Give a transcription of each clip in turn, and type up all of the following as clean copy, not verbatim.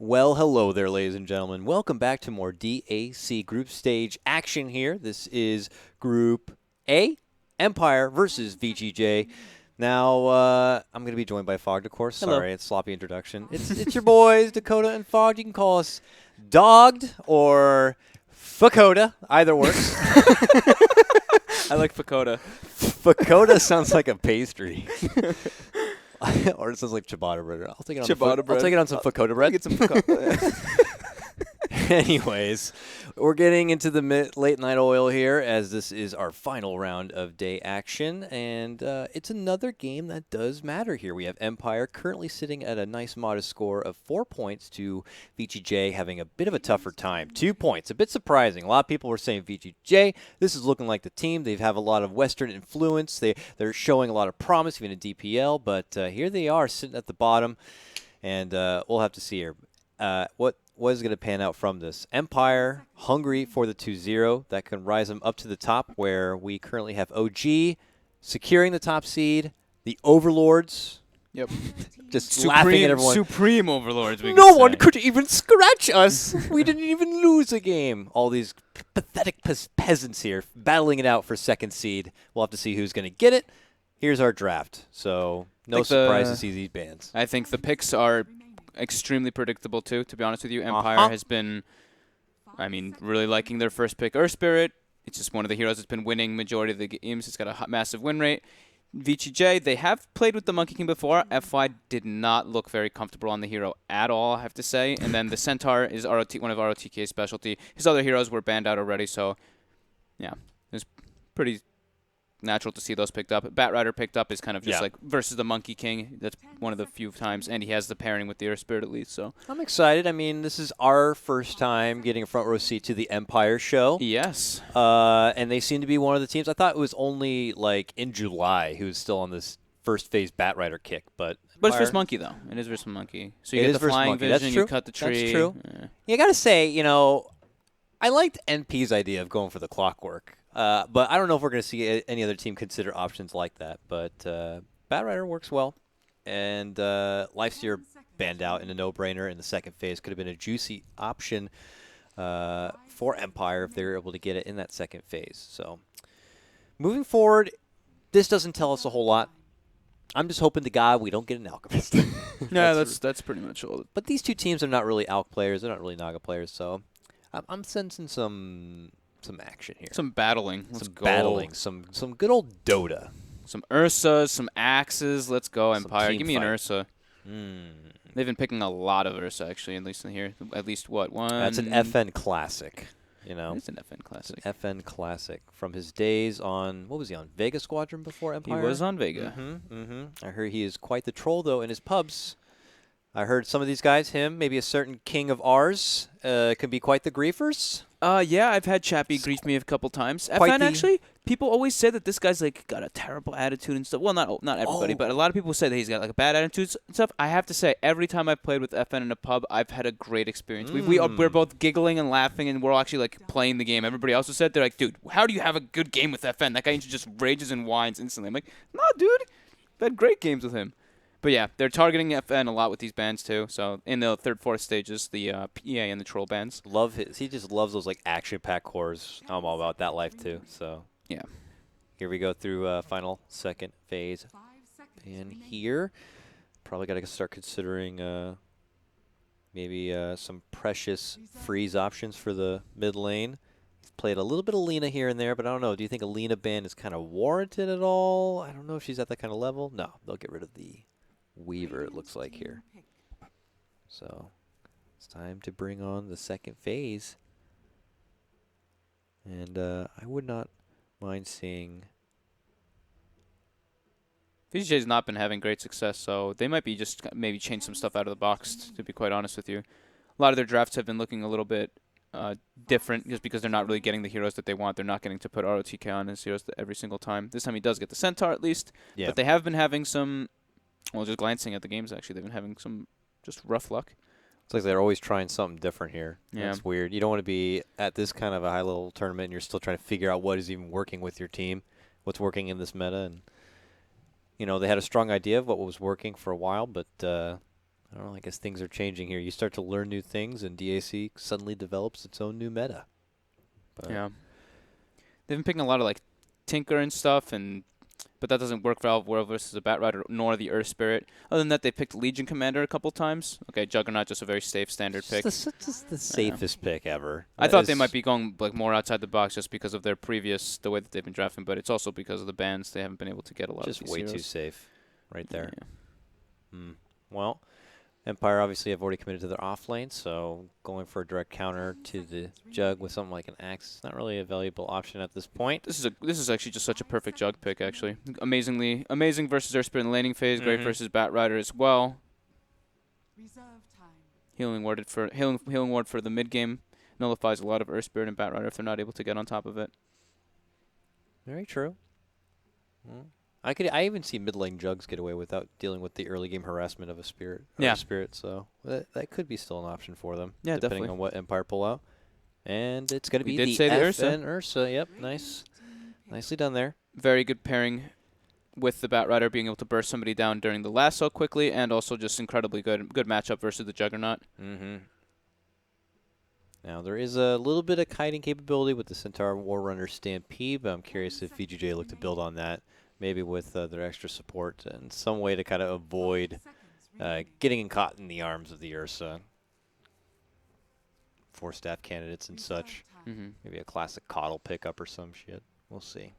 Well, hello there, ladies and gentlemen. Welcome back to more DAC group stage action here. This is Group A, Empire versus VGJ. Now, I'm going to be joined by Fogged, of course. Hello. Sorry, it's sloppy introduction. It's your boys, Dakota and Fogged. You can call us Dogged or Fakota. Either works. I like Fakota. Fakota sounds like a pastry. Or it sounds like ciabatta bread. I'll take it on Ciabatta bread. I'll take it on some Fakota bread. Get some Fakota. Anyways, we're getting into the late night oil here as this is our final round of day action, and it's another game that does matter here. We have Empire currently sitting at a nice modest score of 4 points to VGJ having a bit of a tougher time. 2 points, a bit surprising. A lot of people were saying VGJ, this is looking like the team. They have a lot of Western influence. They're showing a lot of promise, even in DPL, but here they are sitting at the bottom, and we'll have to see here. What is going to pan out from this? Empire, hungry for the 2-0. That can rise them up to the top where we currently have OG securing the top seed. The Overlords. Yep. Just laughing at everyone. Supreme Overlords, we No could one say. could even scratch us. We didn't even lose a game. All these pathetic peasants here battling it out for second seed. We'll have to see who's going to get it. Here's our draft. So no surprise to see these bands. I think the picks are extremely predictable, too, to be honest with you. Empire has been, really liking their first pick, Earth Spirit. It's just one of the heroes that's been winning majority of the games. It's got a massive win rate. VGJ, they have played with the Monkey King before. FY did not look very comfortable on the hero at all, I have to say. And then the Centaur is one of ROTK's specialty. His other heroes were banned out already, so yeah, it's pretty natural to see those picked up. Batrider picked up is kind of just like versus the Monkey King. That's one of the few times, and he has the pairing with the Earth Spirit at least. So I'm excited. I mean, this is our first time getting a front row seat to the Empire show. Yes. And they seem to be one of the teams. I thought it was only like in July who was still on this first phase Batrider kick, but it's versus Monkey though. It is versus Monkey. So you It get is the versus flying Monkey. vision. That's true. You cut the tree. That's true. Yeah. You got to say, I liked NP's idea of going for the clockwork. But I don't know if we're going to see any other team consider options like that. But Batrider works well. And Lifesteer banned out in a no-brainer in the second phase. Could have been a juicy option for Empire if they were able to get it in that second phase. So moving forward, this doesn't tell us a whole lot. I'm just hoping to God we don't get an Alchemist. Yeah, that's pretty much all. But these two teams are not really Alch players. They're not really Naga players. So I'm sensing some action here. Some battling. Let's go. Battling. Some good old Dota. Some Ursas, some Axes. Let's go, Some Empire. team Give me an fight. Ursa. They've been picking a lot of Ursa, actually, at least in here. At least, what, one? That's an FN classic. It's an FN classic. FN classic from his days on, what was he on, Vega Squadron before Empire? He was on Vega. I heard he is quite the troll, though, in his pubs. I heard some of these guys, him, maybe a certain king of ours, can be quite the griefers. Yeah, I've had Chappie grief me a couple times. Quite FN, the- actually, people always say that this guy's like got a terrible attitude and stuff. Well, not everybody, but a lot of people say that he's got like a bad attitude and stuff. I have to say, every time I've played with FN in a pub, I've had a great experience. We're both giggling and laughing, and we're all actually like playing the game. Everybody else has said they're like, dude, how do you have a good game with FN? That guy just rages and whines instantly. I'm like, no, dude, I've had great games with him. But yeah, they're targeting FN a lot with these bands too. So in the third, fourth stages, the PA and the troll bands. He just loves those like action-packed cores. I'm all about that life too. So yeah, here we go through final second phase. And here, probably got to start considering maybe some precious freeze options for the mid lane. Played a little bit of Lena here and there, but I don't know. Do you think a Lena ban is kind of warranted at all? I don't know if she's at that kind of level. No, they'll get rid of the Weaver, it looks like here. So it's time to bring on the second phase. And I would not mind seeing... VGJ's not been having great success, so they might be just maybe change some stuff out of the box, to be quite honest with you. A lot of their drafts have been looking a little bit different just because they're not really getting the heroes that they want. They're not getting to put ROTK on his heroes every single time. This time he does get the Centaur at least, but they have been having some... Well, just glancing at the games, actually, they've been having some just rough luck. It's like they're always trying something different here. Yeah. That's weird. You don't want to be at this kind of a high-level tournament and you're still trying to figure out what is even working with your team, what's working in this meta. And, they had a strong idea of what was working for a while, but I don't know. I guess things are changing here. You start to learn new things, and DAC suddenly develops its own new meta. But Yeah. They've been picking a lot of like Tinker and stuff, but that doesn't work for World versus the Bat Rider nor the Earth Spirit. Other than that, they picked Legion Commander a couple times. Okay, Juggernaut, just a very safe standard pick. Just the safest pick ever. I thought they might be going like more outside the box just because of the way that they've been drafting, but it's also because of the bans. They haven't been able to get a lot of these just way heroes. too safe, right there. Yeah. Well, Empire obviously have already committed to their off lane, so going for a direct counter to the Jug with something like an Axe is not really a valuable option at this point. This is actually just such a perfect Jug pick, actually. Amazing versus Earth Spirit in the laning phase. Great versus Bat Rider as well. Healing ward for the mid game nullifies a lot of Earth Spirit and Bat Rider if they're not able to get on top of it. Very true. I even see mid lane Jugs get away without dealing with the early game harassment of a spirit. Spirit, so that could be still an option for them. Yeah, depending definitely. on what Empire pull out. And it's going to be did the say the F Ursa. and Ursa. Yep, nice. Nicely done there. Very good pairing with the Bat Rider being able to burst somebody down during the lasso quickly, and also just incredibly good matchup versus the Juggernaut. Now, there is a little bit of kiting capability with the Centaur Warrunner Stampede, but I'm curious if VGJ look to build on that, maybe with their extra support and some way to kind of avoid getting caught in the arms of the Ursa. 4 staff candidates and such. Maybe a classic Coddle pickup or some shit. We'll see.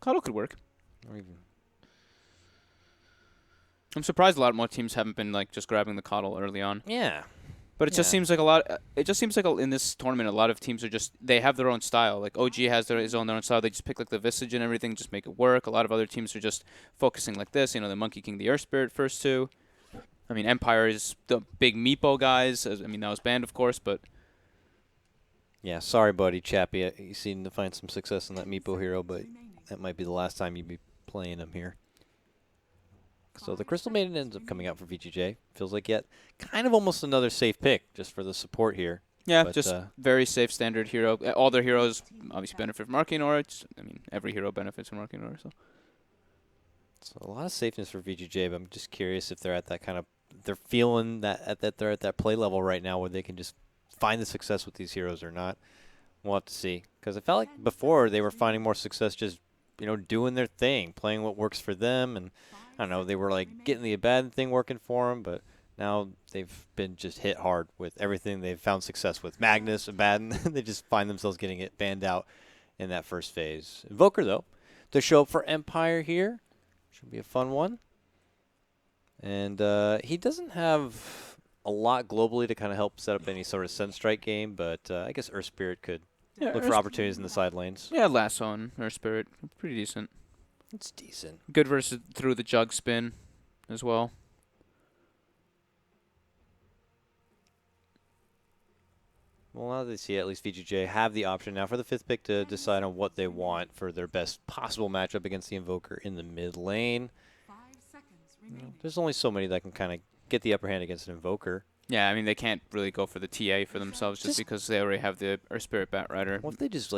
Coddle could work. Or even I'm surprised a lot more teams haven't been like just grabbing the Coddle early on. yeah. But it just seems like in this tournament, a lot of teams are they have their own style. Like OG has their own style. They just pick like the Visage and everything, just make it work. A lot of other teams are just focusing like this. You know, the Monkey King, the Earth Spirit first two. I mean, Empire is the big Meepo guys. I mean, that was banned, of course, but Yeah, sorry, buddy, Chappie. You seem to find some success in that Meepo hero, but that might be the last time you'd be playing him here. So the Crystal Maiden ends up coming out for VGJ. Feels like yet kind of almost another safe pick just for the support here. yeah, But, just very safe standard hero. All their heroes obviously benefit from Arcane Aura. I mean, every hero benefits from Arcane Aura. So a lot of safeness for VGJ, but I'm just curious if they're at that kind of, they're feeling that they're at that play level right now where they can just find the success with these heroes or not. We'll have to see. Because I felt like before they were finding more success just, doing their thing, playing what works for them, and I don't know, they were like getting the Abaddon thing working for them, but now they've been just hit hard with everything they've found success with. Magnus, Abaddon, they just find themselves getting it banned out in that first phase. Invoker, though, to show up for Empire here. Should be a fun one. And he doesn't have a lot globally to kind of help set up any sort of Sunstrike game, but I guess Earth Spirit could look for opportunities in the side lanes. yeah, Lasso on Earth Spirit, pretty decent. It's decent. Good versus through the Jug spin as well. Well, now they see at least VGJ have the option now for the 5th pick to decide on what they want for their best possible matchup against the Invoker in the mid lane. There's only so many that can kind of get the upper hand against an Invoker. Yeah, I mean, they can't really go for the TA for themselves just because they already have the Earth Spirit Bat Rider. What if they just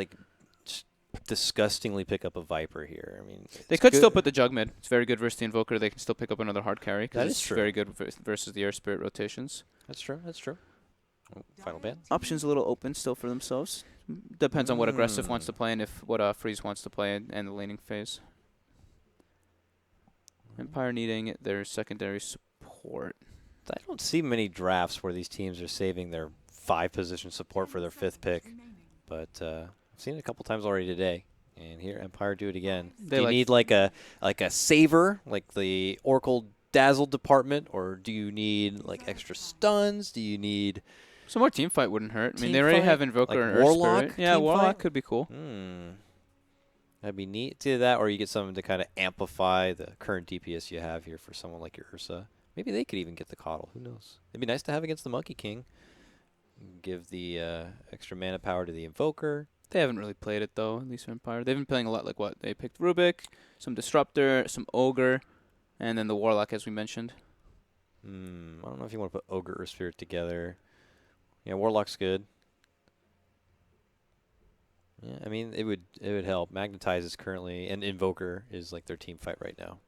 disgustingly pick up a Viper here? I mean, they could still put the Jug mid. It's very good versus the Invoker. They can still pick up another hard carry. That is it's true. Very good versus the Earth Spirit rotations. That's true. That's true. Oh, final ban. Options a little open still for themselves. Depends on what Aggressive wants to play and what Freeze wants to play and the laning phase. Empire needing their secondary support. I don't see many drafts where these teams are saving their 5-position support for their 5th pick, but I've seen it a couple times already today. And here, Empire do it again. Do you need like a saver, like the Oracle Dazzle department, or do you need like extra stuns? Do you need some more team fight wouldn't hurt. I mean, they team already fight? have Invoker Like and Earth Warlock Spirit. Yeah, team Warlock fight? could be cool. That'd be neat. It's either that, or you get something to kind of amplify the current DPS you have here for someone like your Ursa. Maybe they could even get the Coddle. Who knows? It'd be nice to have against the Monkey King. Give the extra mana power to the Invoker. They haven't really played it, though, at least for Empire. They've been playing a lot like what? They picked Rubik, some Disruptor, some Ogre, and then the Warlock, as we mentioned. I don't know if you want to put Ogre or Spirit together. Yeah, Warlock's good. Yeah, I mean, it would help. Magnetize is currently, and Invoker is like their team fight right now.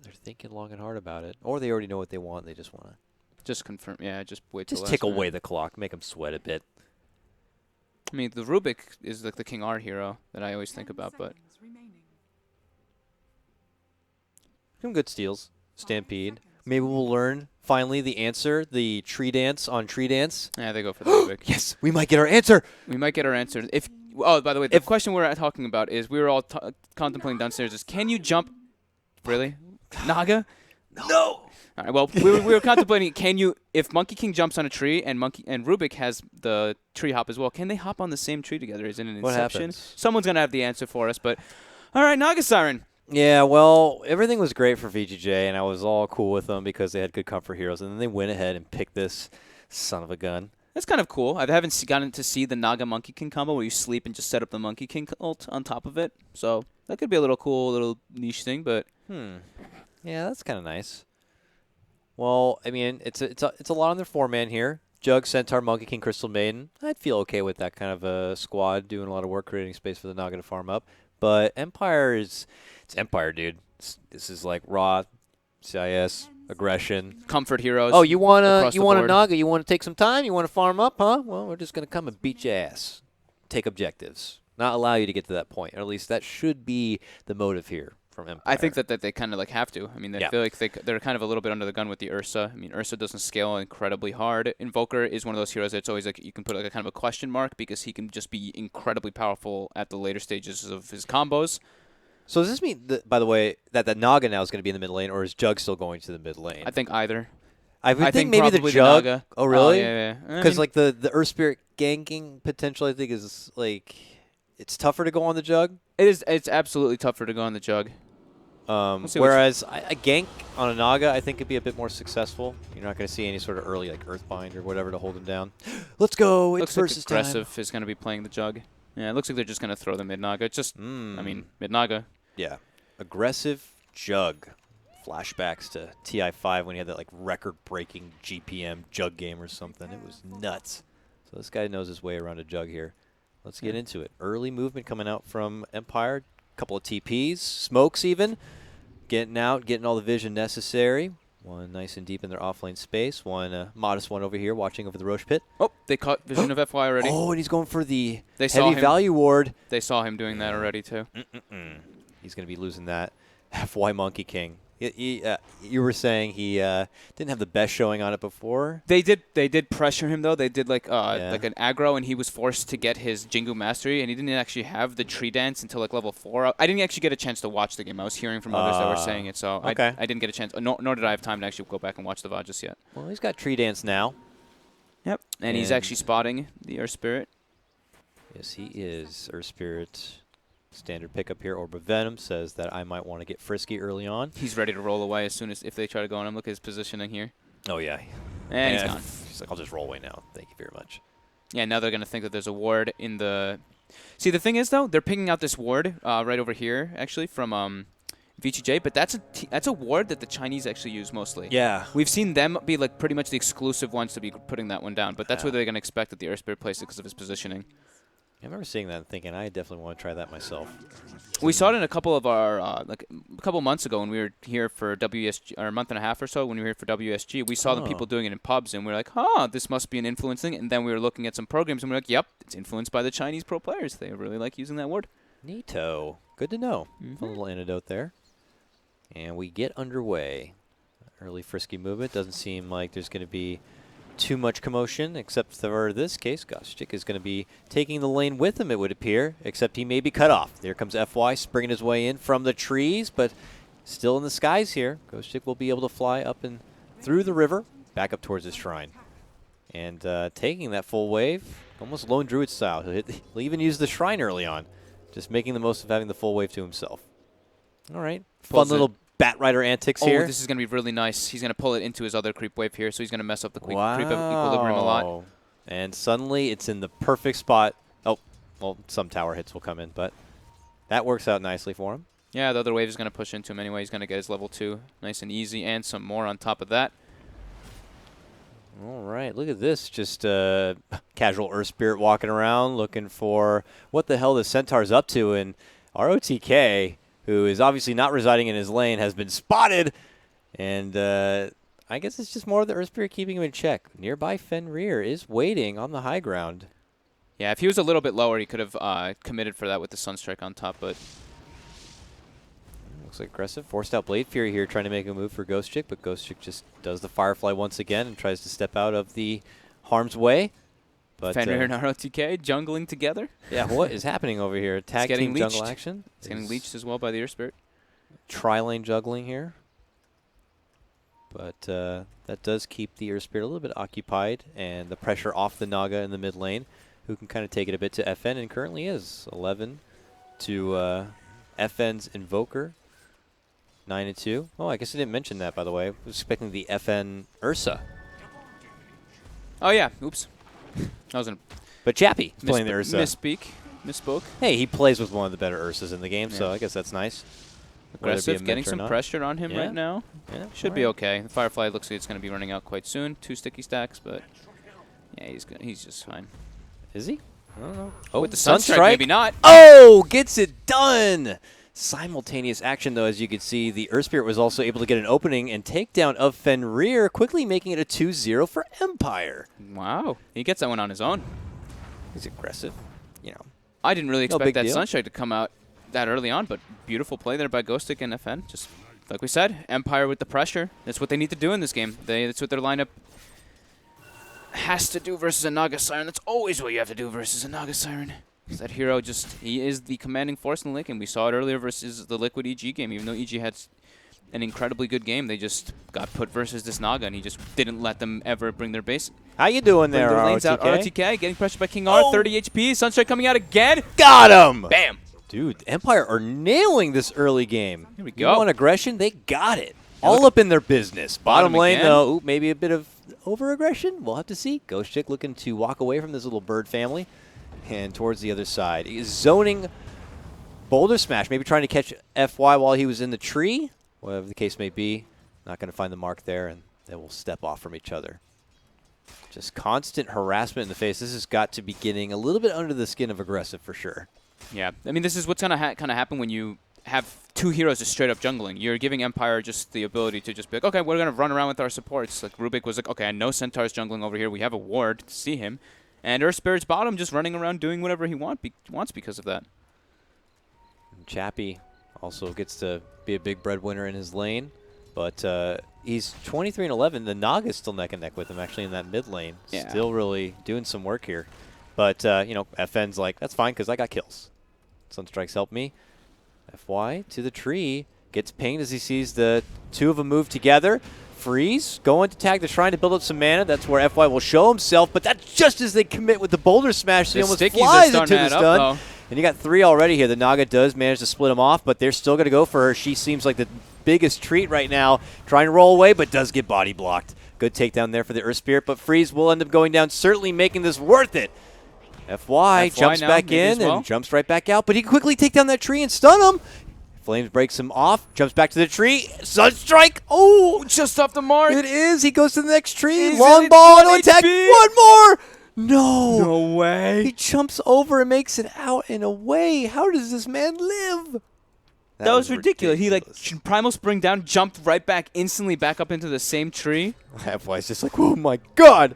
They're thinking long and hard about it. Or they already know what they want. They just want to Just confirm. Yeah, just wait till just last tick minute. away the clock. Make them sweat a bit. I mean, the Rubik is like the King R hero that I always think about, but Some good steals. Stampede. Maybe we'll learn, finally, the answer. The tree dance on tree dance. yeah, they go for the Rubik. Yes, we might get our answer. We might get our answer. Oh, by the way, the question we're talking about is we were all contemplating downstairs is can you jump? Really? Naga? No. All right, well, we were contemplating can you if Monkey King jumps on a tree and Rubik has the tree hop as well, can they hop on the same tree together? Is it an What inception? happens? Someone's going to have the answer for us, but all right, Naga Siren. Yeah, well, everything was great for VGJ, and I was all cool with them because they had good comfort heroes, and then they went ahead and picked this son of a gun. That's kind of cool. I haven't gotten to see the Naga Monkey King combo where you sleep and just set up the Monkey King ult on top of it. So that could be a little cool, little niche thing, but Yeah, that's kind of nice. Well, I mean, it's a lot on their 4-man here. Jug, Centaur, Monkey King, Crystal Maiden. I'd feel okay with that kind of a squad doing a lot of work, creating space for the Naga to farm up. But Empire it's Empire, dude. This is like raw CIS aggression. comfort heroes. Oh, you want a board. Naga? You want to take some time? You want to farm up, huh? Well, we're just gonna come and beat your ass. Take objectives. Not allow you to get to that point. Or at least that should be the motive here from Empire. I think that they kind of like have to. I mean, I Yeah. feel like they're kind of a little bit under the gun with the Ursa. I mean, Ursa doesn't scale incredibly hard. Invoker is one of those heroes that's always like you can put like a kind of a question mark because he can just be incredibly powerful at the later stages of his combos. So does this mean, that, by the way, that the Naga now is going to be in the mid lane, or is Jug still going to the mid lane? I think either. I would I think think maybe the probably the Jug. Naga. Oh, really? Yeah. Because like the Earth Spirit ganking potential, I think is like it's tougher to go on the Jug. it is. It's absolutely tougher to go on the Jug. see Whereas a gank on a Naga, I think could be a bit more successful. You're not going to see any sort of early like Earthbind or whatever to hold him down. Let's go! It's Looks like versus time. aggressive is going to be playing the Jug. Yeah, it looks like they're just going to throw the mid Naga. It's just, I mean, mid Naga. Yeah, aggressive Jug. Flashbacks to TI5 when he had that like record-breaking GPM Jug game or something. It was nuts. So this guy knows his way around a Jug here. Let's get into it. Early movement coming out from Empire. Couple of TPs, smokes even. Getting out, getting all the vision necessary. One nice and deep in their offlane space. One modest one over here watching over the Roche pit. Oh, they caught Vision of FY already. Oh, and he's going for the They saw heavy him. value ward. They saw him doing that already, too. He's going to be losing that. FY Monkey King. You were saying he didn't have the best showing on it before. They did pressure him though. They did like Yeah. like an aggro, and he was forced to get his Jingu mastery, and he didn't actually have the tree dance until like level 4. I didn't actually get a chance to watch the game. I was hearing from others that were saying it, so okay. I didn't get a chance. Nor did I have time to actually go back and watch the VOD just yet. Well, he's got Tree Dance now. Yep. And he's And- actually spotting the Earth Spirit. Yes, he is. Earth Spirit. Standard pickup here. Orb of Venom says that I might want to get frisky early on. He's ready to roll away as soon as if they try to go on him. Look at his positioning here. Oh, yeah. And he's gone. He's like, I'll just roll away now. Thank you very much. Yeah, now they're going to think that there's a ward in the... See, the thing is, though, they're picking out this ward right over here, actually, from VGJ, but that's a ward that the Chinese actually use mostly. Yeah. We've seen them be like pretty much the exclusive ones to be putting that one down, but that's where they're going to expect that the Earth Spirit plays it because of his positioning. I remember seeing that and thinking, I definitely want to try that myself. We saw it in a couple of our, like a couple months ago when we were here for WSG, or a month and a half or so when we were here for WSG. We saw the people doing it in pubs, and we were like, this must be an influence thing. And then we were looking at some programs, and we were like, yep, it's influenced by the Chinese pro players. They really like using that word. Neato. Good to know. A little antidote there. And we get underway. Early frisky movement. Doesn't seem like there's going to be too much commotion, except for this case. Goshchik is going to be taking the lane with him, it would appear, except he may be cut off. There comes FY, springing his way in from the trees, but still in the skies here. Goshchik will be able to fly up and through the river, back up towards his shrine. And taking that full wave, almost Lone Druid style. He'll even use the shrine early on, just making the most of having the full wave to himself. All right. Pulls Fun little Bat Rider antics here. Oh, this is going to be really nice. He's going to pull it into his other creep wave here, so he's going to mess up the creep equilibrium a lot. And suddenly it's in the perfect spot. Oh, well, some tower hits will come in, but that works out nicely for him. Yeah, the other wave is going to push into him anyway. He's going to get his level 2 nice and easy, and some more on top of that. All right, look at this. Just casual Earth Spirit walking around looking for what the hell the Centaur's up to. And ROTK, who is obviously not residing in his lane, has been spotted. And I guess it's just more of the Earth Spirit keeping him in check. Nearby Fenrir is waiting on the high ground. Yeah, if he was a little bit lower, he could have committed for that with the Sunstrike on top, but... Looks like aggressive. Forced out Blade Fury here, trying to make a move for Ghost Chick, but Ghost Chick just does the Firefly once again and tries to step out of the harm's way. But Fenrir and ROTK jungling together. Yeah, what is happening over here? Tag team leached. jungle action. It's getting leached as well by the Earth Spirit. Tri-lane juggling here. But that does keep the Earth Spirit a little bit occupied and the pressure off the Naga in the mid lane, who can kind of take it a bit to FN, and currently is 11 to FN's Invoker. 9-2. Oh, I guess I didn't mention that, by the way. I was expecting the FN Ursa. Oh, yeah. Oops. I wasn't. But Chappie playing the Ursa. Misspoke. Hey, he plays with one of the better Ursas in the game, so I guess that's nice. Aggressive, getting some pressure on him right now. Yeah, should be okay. The Firefly looks like it's going to be running out quite soon. 2 sticky stacks, but yeah, he's just fine. Is he? I don't know. Oh, with the Sunstrike, maybe not. Oh, gets it done! Simultaneous action, though, as you can see. The Earth Spirit was also able to get an opening and takedown of Fenrir, quickly making it a 2-0 for Empire. Wow. He gets that one on his own. He's aggressive, you know. I didn't really expect that deal. Sunstrike to come out that early on, but beautiful play there by Ghostic and FN. Just like we said, Empire with the pressure. That's what they need to do in this game. That's what their lineup has to do versus a Naga Siren. That's always what you have to do versus a Naga Siren. That hero he is the commanding force in the lane, and we saw it earlier versus the Liquid EG game. Even though EG had an incredibly good game, they just got put versus this Naga, and he just didn't let them ever bring their base. How you doing there, lanes out. ROTK getting pressured by King R, 30 HP. Sunstrike coming out again. Got him! Bam! Dude, Empire are nailing this early game. Here we go. You want aggression? They got it. All up in their business. Bottom lane, though, ooh, maybe a bit of over-aggression. We'll have to see. Ghost Chick looking to walk away from this little bird family and towards the other side. He is zoning Boulder Smash, maybe trying to catch FY while he was in the tree. Whatever the case may be. Not going to find the mark there, and they will step off from each other. Just constant harassment in the face. This has got to be getting a little bit under the skin of aggressive for sure. Yeah, I mean, this is what's going to kind of happen when you have 2 heroes just straight up jungling. You're giving Empire just the ability to just be like, okay, we're going to run around with our supports. Like Rubik was like, okay, I know Centaur's jungling over here. We have a ward to see him. And Earth Spirit's bottom just running around doing whatever he wants because of that. And Chappie also gets to be a big breadwinner in his lane. But he's 23-11. The Naga's still neck and neck with him actually in that mid lane. Yeah. Still really doing some work here. But, you know, FN's like, that's fine because I got kills. Sunstrikes help me. FY to the tree. Gets pinged as he sees the 2 of them move together. Freeze. Going to tag the shrine to build up some mana. That's where FY will show himself. But that's just as they commit with the Boulder Smash. So he almost flies into the stun. And you got 3 already here. The Naga does manage to split him off, but they're still going to go for her. She seems like the biggest treat right now. Trying to roll away, but does get body blocked. Good takedown there for the Earth Spirit, but Freeze will end up going down, certainly making this worth it. FY jumps back in and jumps right back out, but he can quickly take down that tree and stun him. Flames breaks him off, jumps back to the tree. Sunstrike! Oh, just off the mark. It is. He goes to the next tree. Long ball, no attack. One more. No. No way. He jumps over and makes it out and away. How does this man live? That was ridiculous. He, like, Primal Spring down, jumped right back, instantly back up into the same tree. FY's just like, oh my god.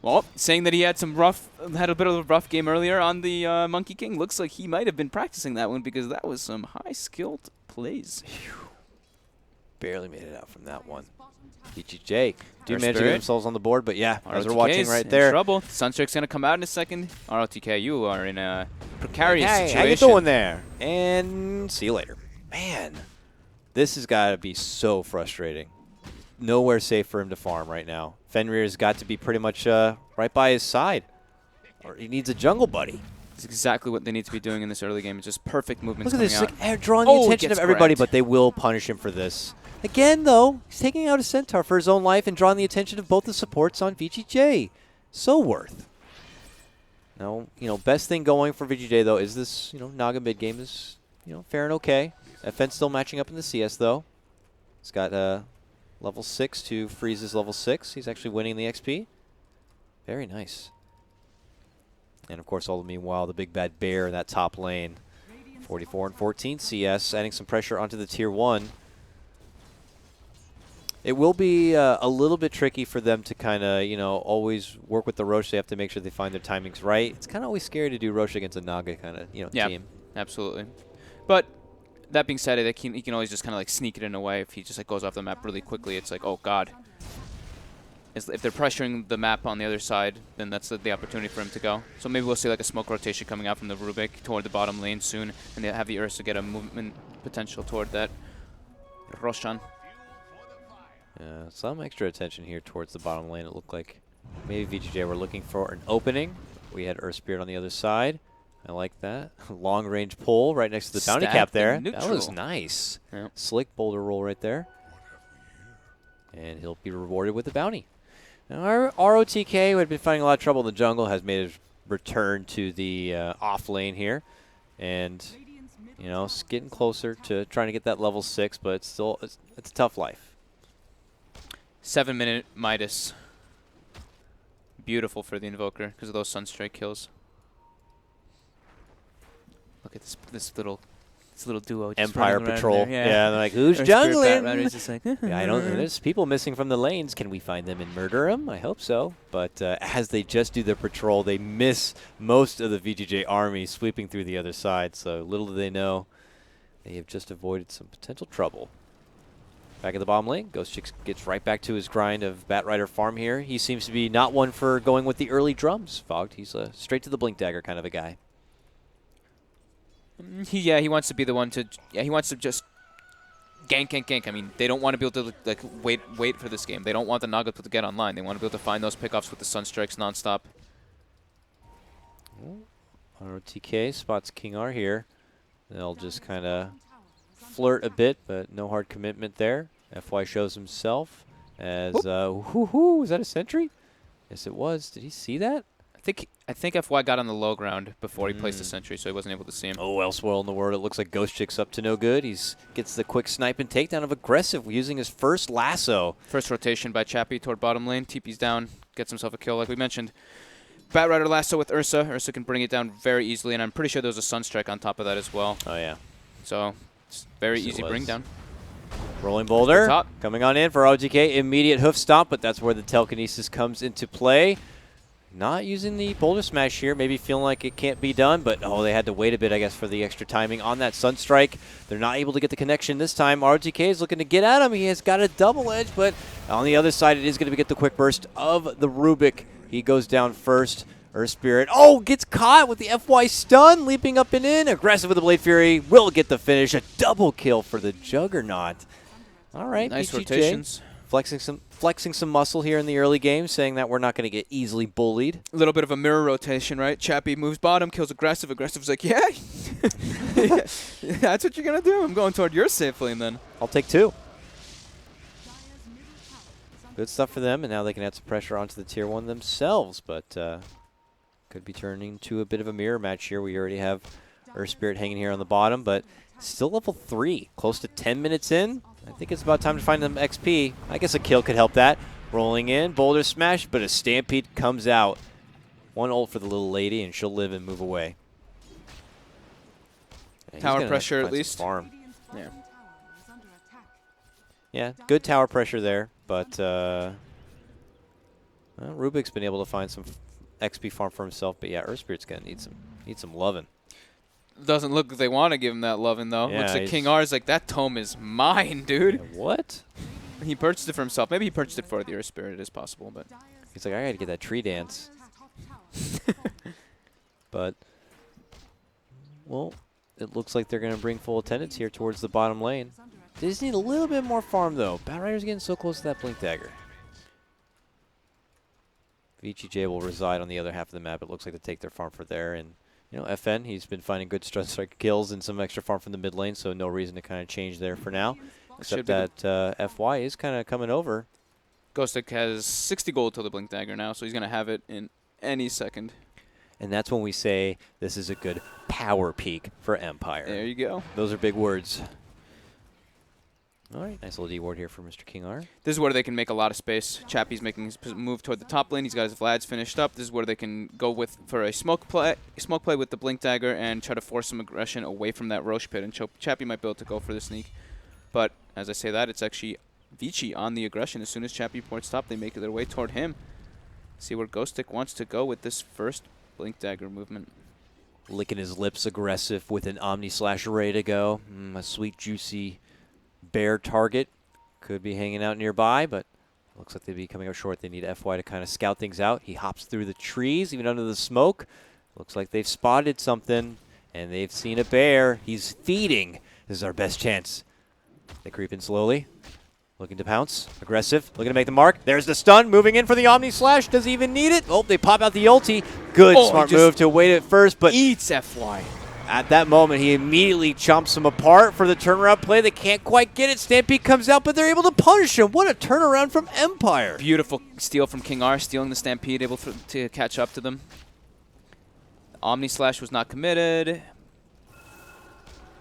Well, saying that he had a bit of a rough game earlier on the Monkey King. Looks like he might have been practicing that one because that was some high-skilled plays. Barely made it out from that one. VGJ do manage to get themselves on the board, but yeah, as we're watching right there. Trouble. Sunstrike's going to come out in a second. ROTK, you are in a precarious situation. How you doing there? And see you later. Man, this has got to be so frustrating. Nowhere safe for him to farm right now. Fenrir's got to be pretty much right by his side. Or he needs a jungle buddy. It's exactly what they need to be doing in this early game. It's just perfect movements. Look at this, like, drawing the attention of everybody, but they will punish him for this. Again, though, he's taking out a Centaur for his own life and drawing the attention of both the supports on VGJ. So worth. Now, you know, best thing going for VGJ, though, is this, you know, Naga mid game is, you know, fair and okay. FN still matching up in the CS, though. He's got level 6 to Freeze's level 6. He's actually winning the XP. Very nice. And, of course, all the meanwhile, the big bad bear in that top lane. 44 and 14 CS, adding some pressure onto the Tier 1. It will be a little bit tricky for them to kind of, always work with the Roche. They have to make sure they find their timings right. It's kind of always scary to do Roche against a Naga kind of, team. Absolutely. But that being said, he can always just kind of like sneak it in a way. If he just like goes off the map really quickly, it's like, oh god. If they're pressuring the map on the other side, then that's the opportunity for him to go. So maybe we'll see like a smoke rotation coming out from the Rubik toward the bottom lane soon, and they have the Ursa get a movement potential toward that Roshan. Some extra attention here towards the bottom lane. It looked like maybe VGJ were looking for an opening. We had Earth Spirit on the other side. I like that. Long range pull right next to the bounty cap there. That was nice. Yep. Slick boulder roll right there. And he'll be rewarded with the bounty. Now our ROTK, who had been finding a lot of trouble in the jungle, has made his return to the off lane here. And, it's getting closer to trying to get that level 6, but it's still it's a tough life. 7-minute Midas. Beautiful for the Invoker because of those Sunstrike kills. Look at this little duo. Just Empire Patrol. Yeah, they're like, who's jungling? Just like, yeah, I don't know. There's people missing from the lanes. Can we find them and murder them? I hope so. But as they just do their patrol, they miss most of the VGJ army sweeping through the other side. So little do they know, they have just avoided some potential trouble. Back at the bottom lane, Ghost Chick gets right back to his grind of Batrider farm here. He seems to be not one for going with the early drums, Fogged. He's a straight to the Blink Dagger kind of a guy. He wants to be the one to. Yeah, he wants to just gank. I mean, they don't want to be able to like wait for this game. They don't want the Naga to get online. They want to be able to find those pickoffs with the Sunstrikes nonstop. ROTK spots King R here. They'll just kind of flirt a bit, but no hard commitment there. FY shows himself as was that a sentry? Yes, it was. Did he see that? I think FY got on the low ground before he placed the sentry, so he wasn't able to see him. Oh, elsewhere in the world, it looks like Ghost Chick's up to no good. He's gets the quick snipe and takedown of Aggressive using his first lasso. First rotation by Chappie toward bottom lane. TP's down, gets himself a kill like we mentioned. Batrider lasso with Ursa. Ursa can bring it down very easily, and I'm pretty sure there was a Sunstrike on top of that as well. Oh, yeah. So, it's very easy bring down. Rolling boulder coming on in for OTK. Immediate hoof stomp, but that's where the telekinesis comes into play. Not using the boulder smash here, maybe feeling like it can't be done, but they had to wait a bit, I guess, for the extra timing on that Sunstrike. They're not able to get the connection this time. ROTK is looking to get at him. He has got a double edge, but on the other side, it is going to get the quick burst of the Rubik. He goes down first. Earth Spirit, gets caught with the FY stun, leaping up and in. Aggressive with the Blade Fury, will get the finish. A double kill for the Juggernaut. All right, nice VGJ. Rotations. Flexing some muscle here in the early game, saying that we're not going to get easily bullied. A little bit of a mirror rotation, right? Chappie moves bottom, kills Aggressive. Aggressive's like, yeah, that's what you're going to do. I'm going toward your safe lane then. I'll take 2. Good stuff for them, and now they can add some pressure onto the Tier 1 themselves, but could be turning to a bit of a mirror match here. We already have Earth Spirit hanging here on the bottom, but still level 3, close to 10 minutes in. I think it's about time to find them XP. I guess a kill could help that. Rolling in, boulder smash, but a Stampede comes out. One ult for the little lady, and she'll live and move away. Yeah, tower pressure at least. Farm. Yeah. Yeah, good tower pressure there, but Rubik's been able to find some XP farm for himself. But yeah, Earth Spirit's gonna need some loving. Doesn't look like they want to give him that loving, though. Yeah, looks like King R's like, that tome is mine, dude. Yeah, what? He purchased it for himself. Maybe he purchased it for the Earth Spirit. It is possible, but he's like, I got to get that tree dance. But, well, it looks like they're going to bring full attendance here towards the bottom lane. They just need a little bit more farm, though. Batrider's getting so close to that Blink Dagger. VGJ will reside on the other half of the map. It looks like they take their farm for there, and FN, he's been finding good strike kills and some extra farm from the mid lane, so no reason to kind of change there for now. Except that FY is kind of coming over. Ghostic has 60 gold to the Blink Dagger now, so he's going to have it in any second. And that's when we say this is a good power peak for Empire. There you go. Those are big words. All right, nice little D ward here for Mr. King R. This is where they can make a lot of space. Chappie's making his move toward the top lane. He's got his Vlads finished up. This is where they can go for a smoke play with the Blink Dagger and try to force some aggression away from that Roche pit. And Chappie might be able to go for the sneak. But as I say that, it's actually VGJ on the aggression. As soon as Chappie ports top, they make their way toward him. See where Ghostic wants to go with this first Blink Dagger movement. Licking his lips, aggressive with an Omni Slash ready to go. A sweet, juicy bear target. Could be hanging out nearby, but looks like they'd be coming up short. They need FY to kind of scout things out. He hops through the trees, even under the smoke. Looks like they've spotted something, and they've seen a bear. He's feeding. This is our best chance. They creep in slowly. Looking to pounce. Aggressive. Looking to make the mark. There's the stun. Moving in for the Omni Slash. Does he even need it? Oh, they pop out the ulti. Good, smart move to wait it first, but eats FY. At that moment, he immediately chomps him apart for the turnaround play. They can't quite get it. Stampede comes out, but they're able to punish him. What a turnaround from Empire. Beautiful steal from King R, stealing the Stampede, able to catch up to them. Omni Slash was not committed.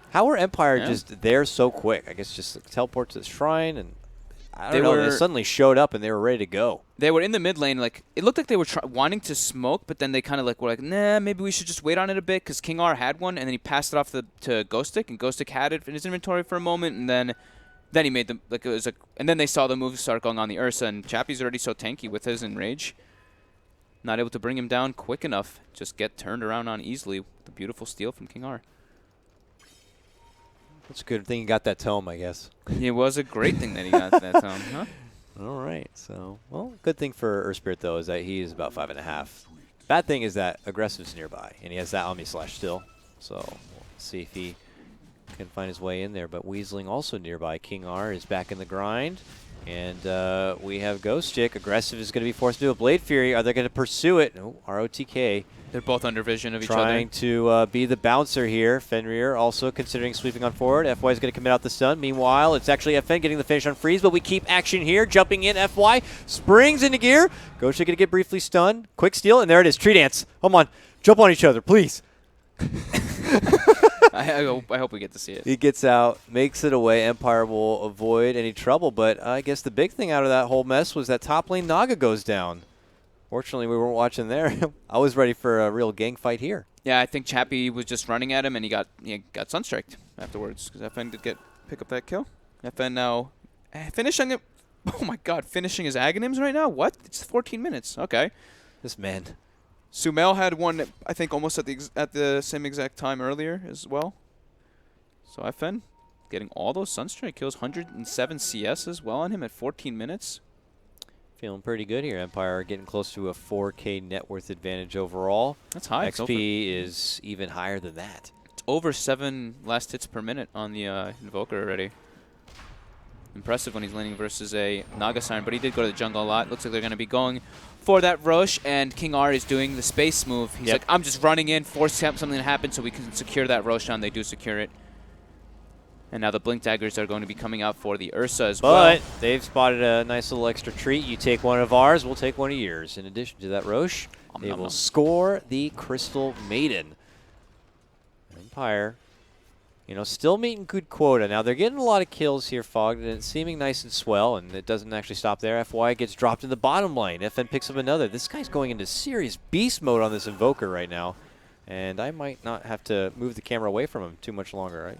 How were Empire just there so quick? I guess just teleport to the shrine, and I don't know. They suddenly showed up and they were ready to go. They were in the mid lane. Like it looked like they were wanting to smoke, but then they kind of were like, nah, maybe we should just wait on it a bit because King R had one, and then he passed it off to Ghostic, and Ghostic had it in his inventory for a moment, and then he made them like it was like, and then they saw the move start going on the Ursa, and Chappie's already so tanky with his Enrage, not able to bring him down quick enough. Just get turned around on easily with the beautiful steal from King R. It's a good thing he got that tome, I guess. It was a great thing that he got that tome, huh? All right. So, well, good thing for Earth Spirit, though, is that he is about 5.5. Bad thing is that Aggressive's nearby, and he has that Omni Slash still. So, we'll see if he can find his way in there. But Weaseling also nearby. King R is back in the grind. And we have Ghost Chick. Aggressive is going to be forced to do a Blade Fury. Are they going to pursue it? No, ROTK. They're both under vision of each other. Trying to be the bouncer here. Fenrir also considering sweeping on forward. FY is going to commit out the stun. Meanwhile, it's actually FN getting the finish on Freeze, but we keep action here. Jumping in, FY springs into gear. Ghost Chick going to get briefly stunned. Quick steal, and there it is. Tree dance. Come on. Jump on each other, please. I hope we get to see it. He gets out, makes it away. Empire will avoid any trouble, but I guess the big thing out of that whole mess was that top lane Naga goes down. Fortunately, we weren't watching there. I was ready for a real gang fight here. Yeah, I think Chappie was just running at him, and he got sunstriked afterwards because FN did pick up that kill. FN now finishing it. Oh my God, finishing his Aghanims right now. What? It's 14 minutes. Okay. This man. Sumail had one, I think, almost at the same exact time earlier as well. So FN getting all those Sunstrike kills, 107 CS as well on him at 14 minutes. Feeling pretty good here. Empire getting close to a 4K net worth advantage overall. That's high. XP is even higher than that. It's over 7 last hits per minute on the Invoker already. Impressive when he's laning versus a Naga Siren, but he did go to the jungle a lot. Looks like they're going to be going for that Roche, and King R is doing the space move. He's like, I'm just running in, force something to happen so we can secure that Roche down. They do secure it. And now the Blink Daggers are going to be coming out for the Ursa as well. But they've spotted a nice little extra treat. You take one of ours, we'll take one of yours. In addition to that Roche, they will score the Crystal Maiden. Empire, still meeting good quota. Now, they're getting a lot of kills here, Fogged, and it's seeming nice and swell, and it doesn't actually stop there. FY gets dropped in the bottom lane. FN picks up another. This guy's going into serious beast mode on this Invoker right now, and I might not have to move the camera away from him too much longer, right?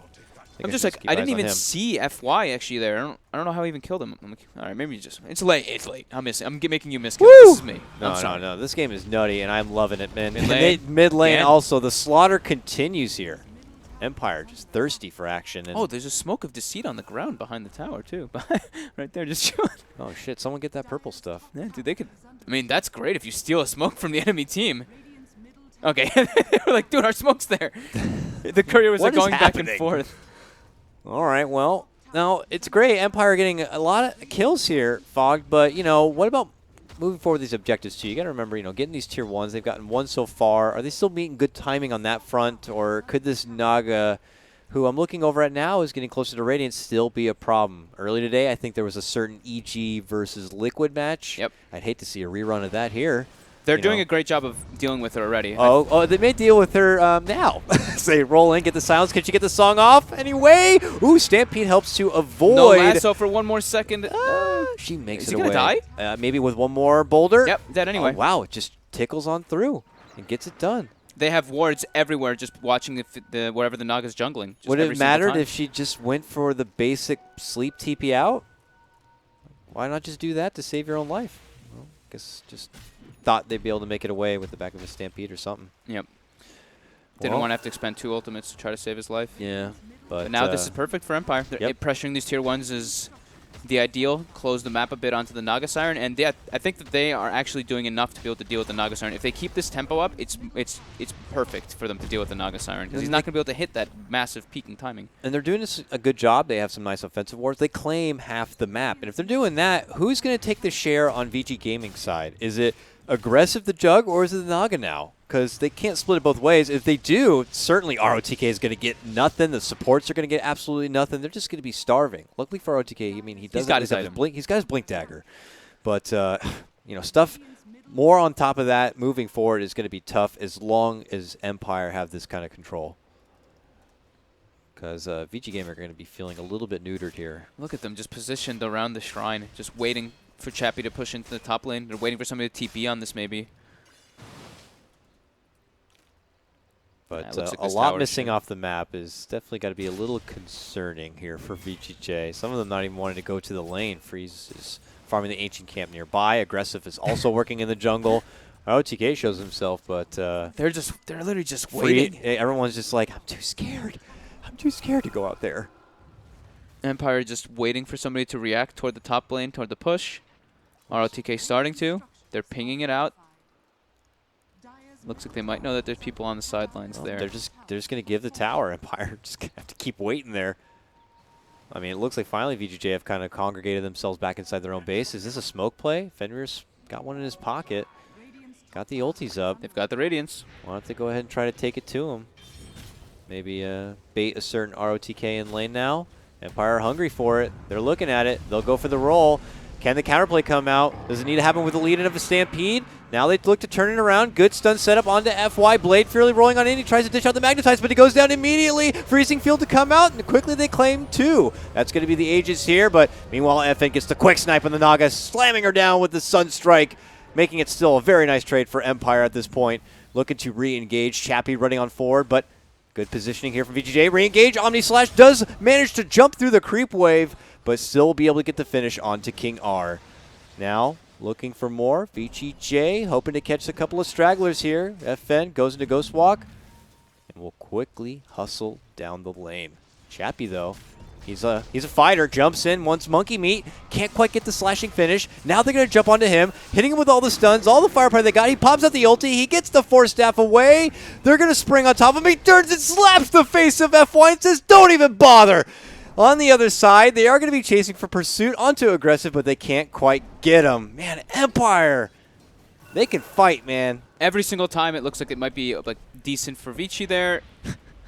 I'm just like, I didn't even see FY actually there. I don't know how he even killed him. I'm like, all right, maybe it's late. It's late. I'm making you miss kills. This is me. No. This game is nutty, and I'm loving it, man. Mid lane also. The slaughter continues here. Empire just thirsty for action. And there's a smoke of deceit on the ground behind the tower, too. Right there, just chilling. Oh, shit. Someone get that purple stuff. Yeah, dude, they could. I mean, that's great if you steal a smoke from the enemy team. Okay. They were like, dude, our smoke's there. The courier was like going back and forth. All right, well, now it's great. Empire getting a lot of kills here, Fogged, but, what about moving forward these objectives, too? You got to remember, getting these tier 1s. They've gotten one so far. Are they still meeting good timing on that front, or could this Naga, who I'm looking over at now, is getting closer to Radiant, still be a problem? Early today, I think there was a certain EG versus Liquid match. Yep. I'd hate to see a rerun of that here. They're doing a great job of dealing with her already. Oh, they may deal with her now. So they roll in, get the silence. Can she get the song off anyway? Ooh, Stampede helps to avoid. No lasso for one more second. She makes Is it he away. gonna die? Maybe with one more boulder. Yep, dead anyway. Oh, wow, it just tickles on through and gets it done. They have wards everywhere just watching wherever the Naga's jungling. Would it have mattered if she just went for the basic sleep TP out? Why not just do that to save your own life? Well, I guess just thought they'd be able to make it away with the back of a Stampede or something. Yep. Didn't want to have to expend 2 ultimates to try to save his life. Yeah. But now this is perfect for Empire. Pressuring these tier 1s is the ideal. Close the map a bit onto the Naga Siren. And yeah, I think that they are actually doing enough to be able to deal with the Naga Siren. If they keep this tempo up, it's perfect for them to deal with the Naga Siren. Because he's not going to be able to hit that massive peaking timing. And they're doing this a good job. They have some nice offensive wards. They claim half the map. And if they're doing that, who's going to take the share on VG Gaming side? Is it aggressive the Jug or is it the Naga now? Because they can't split it both ways. If they do, certainly ROTK is going to get nothing. The supports are going to get absolutely nothing. They're just going to be starving. Luckily for ROTK, I mean, he's got his blink. He's got his blink dagger. But stuff more on top of that moving forward is going to be tough as long as Empire have this kind of control. Because VG Gamer are going to be feeling a little bit neutered here. Look at them just positioned around the shrine, just waiting for Chappie to push into the top lane. They're waiting for somebody to TP on this maybe. But a lot missing off the map is definitely got to be a little concerning here for VGJ. Some of them not even wanting to go to the lane. Freeze is farming the ancient camp nearby. Aggressive is also working in the jungle. OTK shows himself, but they're literally just waiting. Everyone's just like, I'm too scared. I'm too scared to go out there. Empire just waiting for somebody to react toward the top lane, toward the push. ROTK starting to. They're pinging it out. Looks like they might know that there's people on the sidelines there. They're just going to give the tower. Empire just going to have to keep waiting there. I mean, it looks like finally VGJ have kind of congregated themselves back inside their own base. Is this a smoke play? Fenrir's got one in his pocket. Got the ultis up. They've got the Radiance. Why don't they go ahead and try to take it to him? Maybe bait a certain ROTK in lane now. Empire are hungry for it. They're looking at it. They'll go for the roll. Can the counterplay come out? Does it need to happen with the lead-in of a Stampede? Now they look to turn it around. Good stun setup onto FY. Blade Fury rolling on in. He tries to dish out the Magnetize, but he goes down immediately. Freezing Field to come out, and quickly they claim 2. That's going to be the Aegis here, but meanwhile FN gets the quick snipe on the Naga, slamming her down with the Sunstrike, making it still a very nice trade for Empire at this point. Looking to re-engage. Chappie running on forward, but good positioning here from VGJ. Re-engage. Omni Slash does manage to jump through the creep wave, but still be able to get the finish onto King R. Now, looking for more. VGJ hoping to catch a couple of stragglers here. FN goes into Ghost Walk and will quickly hustle down the lane. Chappie, though, he's a fighter. Jumps in, wants Monkey Meat. Can't quite get the slashing finish. Now they're going to jump onto him, hitting him with all the stuns, all the firepower they got. He pops out the ulti. He gets the Force Staff away. They're going to spring on top of him. He turns and slaps the face of FY and says, don't even bother. On the other side, they are going to be chasing for pursuit onto aggressive, but they can't quite get him. Man, Empire, they can fight, man. Every single time it looks like it might be like decent for Vici there.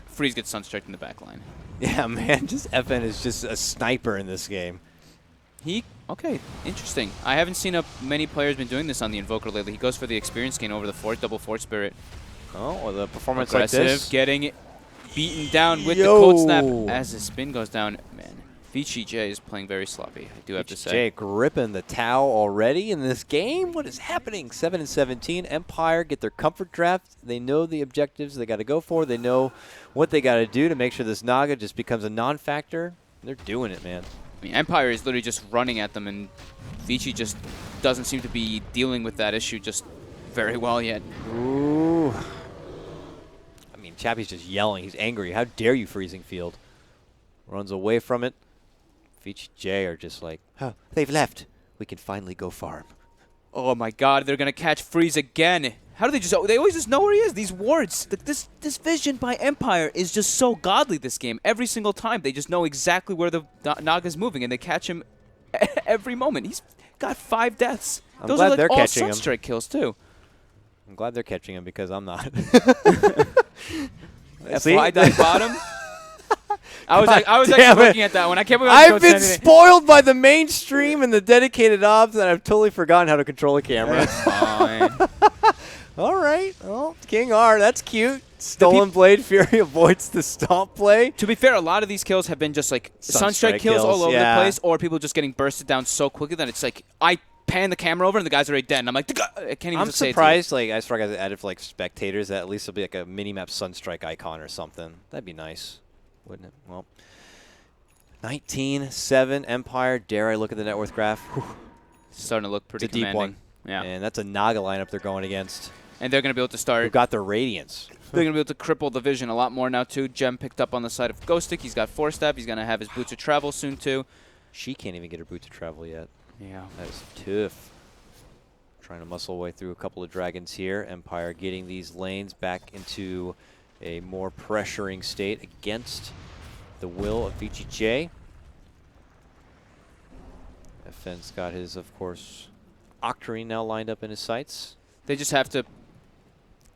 Freeze gets Sunstrike in the back line. Yeah, man, just FN is just a sniper in this game. Okay, interesting. I haven't seen many players been doing this on the Invoker lately. He goes for the experience gain over the double Force Spirit. Oh, or the performance aggressive, like this. Getting beaten down with the cold snap as his spin goes down. Man, VGJ is playing very sloppy, I do have to say. VGJ gripping the towel already in this game? What is happening? 7-17. Empire get their comfort draft. They know the objectives they got to go for. They know what they got to do to make sure this Naga just becomes a non-factor. They're doing it, man. I mean, Empire is literally just running at them, and Vici just doesn't seem to be dealing with that issue just very well yet. Ooh. I mean, Chappie's just yelling. He's angry. How dare you, Freezing Field? Runs away from it. VGJ are just like, oh, they've left. We can finally go farm. Oh my god, they're going to catch Freeze again. How do they always just know where he is. These wards, this vision by Empire is just so godly this game. Every single time, they just know exactly where the Naga's moving, and they catch him every moment. He's got 5 deaths. Those are like all Sunstrike kills, too. I'm glad they're catching him because I'm not. FY died bottom. I was actually looking at that one. I can't believe I've been spoiled by the mainstream and the dedicated ops that I've totally forgotten how to control a camera. It's fine. All right. Well, King R, that's cute. Stolen Blade Fury avoids the stomp play. To be fair, a lot of these kills have been just like Sunstrike kills all over the place, or people just getting bursted down so quickly that it's like I pan the camera over and the guy's already dead, and I'm like, I can't even say it. I'm surprised, like, I forgot to add it for like spectators, that at least it'll be like a mini-map Sunstrike icon or something. That'd be nice, wouldn't it? Well, 19-7 Empire. Dare I look at the net worth graph? Whew. It's starting to look pretty It's a deep one. Yeah. And that's a Naga lineup they're going against. And they're going to be able to start. Who got the Radiance. They're going to be able to cripple the vision a lot more now, too. Gem picked up on the side of Ghostic. He's got 4-step. He's going to have his Boots of Travel soon, too. She can't even get her Boots of Travel yet. Yeah. That is tough. Trying to muscle away through a couple of dragons here. Empire getting these lanes back into a more pressuring state against the will of VGJ. FN's got his, of course, Octarine now lined up in his sights. They just have to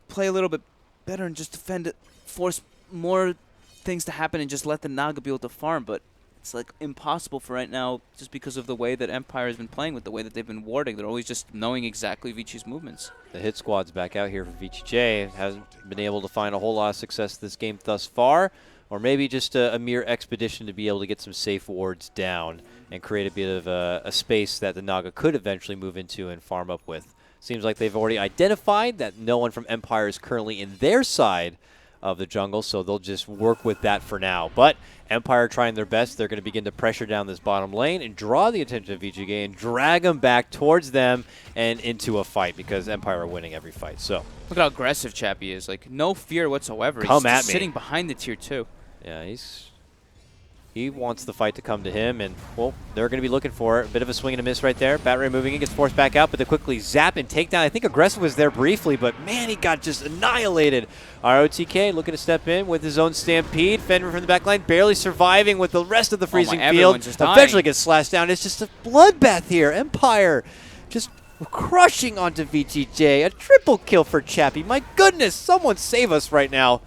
play a little bit better and just defend it, force more things to happen and just let the Naga be able to farm, but it's like impossible for right now just because of the way that Empire has been playing with, the way that they've been warding. They're always just knowing exactly Vichi's movements. The hit squad's back out here for VGJ. Hasn't been able to find a whole lot of success this game thus far, or maybe just a mere expedition to be able to get some safe wards down and create a bit of a space that the Naga could eventually move into and farm up with. Seems like they've already identified that no one from Empire is currently in their side of the jungle, so they'll just work with that for now. But Empire trying their best. They're going to begin to pressure down this bottom lane and draw the attention of VGJ and drag them back towards them and into a fight, because Empire are winning every fight. So look how aggressive Chappie is. Like, no fear whatsoever. Come he's at just me. Sitting behind the tier 2. yeah, he wants the fight to come to him, and, well, they're going to be looking for it. A bit of a swing and a miss right there. Bat Ray moving in, gets forced back out, but they quickly zap and take down. I think Aggressive was there briefly, but, man, he got just annihilated. ROTK looking to step in with his own Stampede. Fenrir from the back line barely surviving with the rest of the freezing field. Eventually gets slashed down. It's just a bloodbath here. Empire just crushing onto VGJ. A triple kill for Chappie. My goodness, someone save us right now.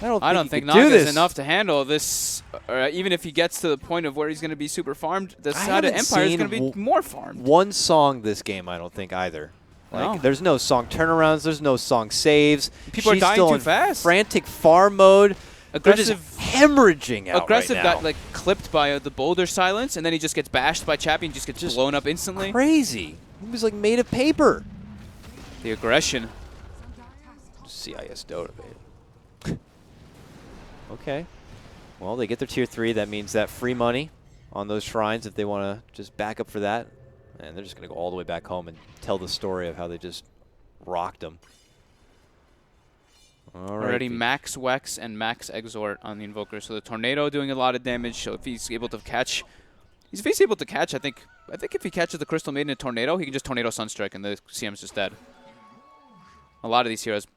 I don't think Naga's enough to handle this. Even if he gets to the point of where he's going to be super farmed, the side of Empire is going to be more farmed. One song this game, I don't think either. Like, there's no song turnarounds. There's no song saves. People are dying still too in fast. Frantic farm mode. Aggressive, they're just hemorrhaging out Aggressive right now. got like clipped by the boulder silence, and then he just gets bashed by Chappie and just gets blown up instantly. Crazy. He was like made of paper. The aggression. CIS Dota, baby. Okay. Well, they get their tier 3. That means that free money on those shrines if they want to just back up for that. And they're just going to go all the way back home and tell the story of how they just rocked them. Already max Wex and max Exort on the Invoker. So the Tornado doing a lot of damage. So if he's able to catch, I think if he catches the Crystal Maiden and Tornado, he can just Tornado Sunstrike and the CM's just dead. A lot of these heroes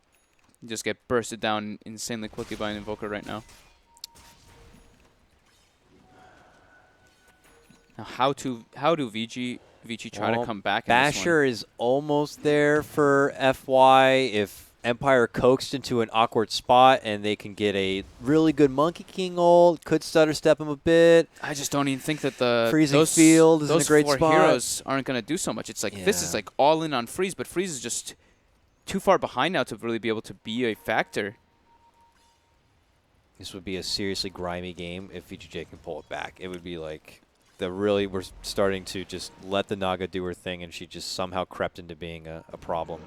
just get bursted down insanely quickly by an Invoker right now. Now how do VG try to come back in this one? Basher is almost there for FY. If Empire coaxed into an awkward spot and they can get a really good Monkey King ult, could stutter step him a bit. I just don't even think that the freezing field is in a great spot. Those 4 heroes aren't going to do so much. It's like this is like all in on Freeze, but Freeze is just too far behind now to really be able to be a factor. This would be a seriously grimy game if VGJ can pull it back. It would be like we're starting to just let the Naga do her thing, and she just somehow crept into being a problem.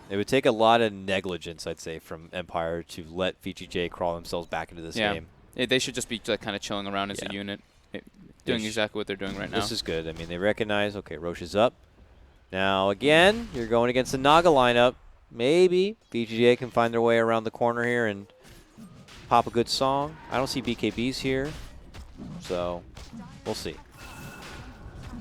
It would take a lot of negligence, I'd say, from Empire to let VGJ crawl themselves back into this game. Yeah, they should just be like, kind of chilling around as a unit, doing exactly what they're doing right now. This is good. I mean, they recognize, okay, Roche is up. Now, again, you're going against the Naga lineup. Maybe VGJ can find their way around the corner here and pop a good song. I don't see BKBs here, so we'll see.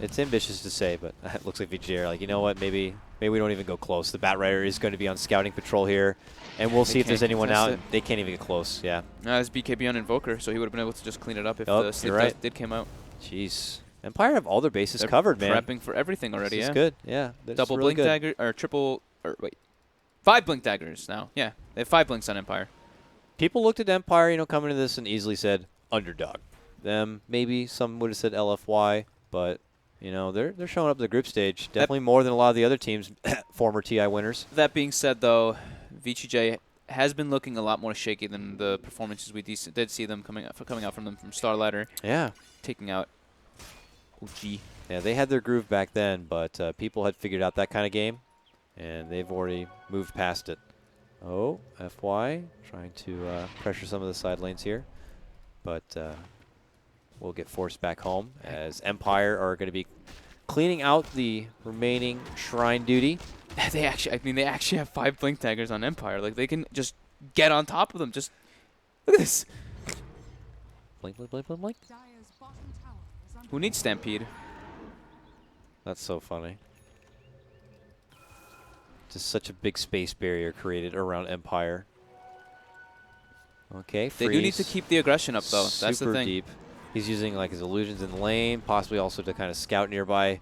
It's ambitious to say, but it looks like VGJ are like, you know what, maybe we don't even go close. The Bat Rider is going to be on scouting patrol here, and we'll see if there's anyone out. They can't even get close, yeah. That's BKB on Invoker, so he would have been able to just clean it up if the sleep did came out. Jeez. Empire have all their bases covered, man. Prepping for everything already, This is good, yeah. Double Blink Dagger, or triple, or wait. 5 Blink Daggers now. Yeah, they have 5 Blinks on Empire. People looked at Empire, coming to this and easily said underdog. Them, maybe some would have said LFY, but You know, they're showing up to the group stage. Definitely more than a lot of the other teams, former TI winners. That being said, though, VGJ has been looking a lot more shaky than the performances we did see them coming out from them from Starlighter. Yeah. Taking out OG. Yeah, they had their groove back then, but people had figured out that kind of game, and they've already moved past it. Oh, FY trying to pressure some of the side lanes here, but we'll get forced back home as Empire are going to be cleaning out the remaining shrine duty. They actually have 5 blink taggers on Empire. Like, they can just get on top of them. Just look at this. Blink, blink, blink, blink, blink. Who needs Stampede? That's so funny. Just such a big space barrier created around Empire. Okay, They do need to keep the aggression up, though. That's the super thing. deep. He's using like his illusions in the lane, possibly also to kind of scout nearby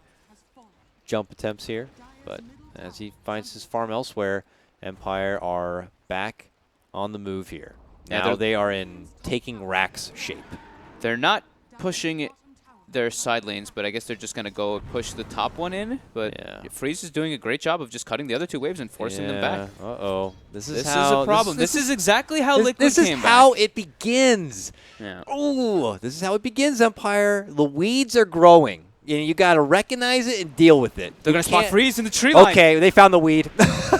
jump attempts here. But as he finds his farm elsewhere, Empire are back on the move here. Yeah, Now they are in taking racks shape. They're not pushing their side lanes, but I guess they're just going to go push the top one in. But Yeah. Freeze is doing a great job of just cutting the other 2 waves and forcing them back. Uh-oh. This is a problem. This is exactly how Liquid this came is back. how it begins. Yeah. Ooh, this is how it begins, Empire. The weeds are growing. You got to recognize it and deal with it. They're going to spot can't- Freeze in the tree line. Okay, they found the weed.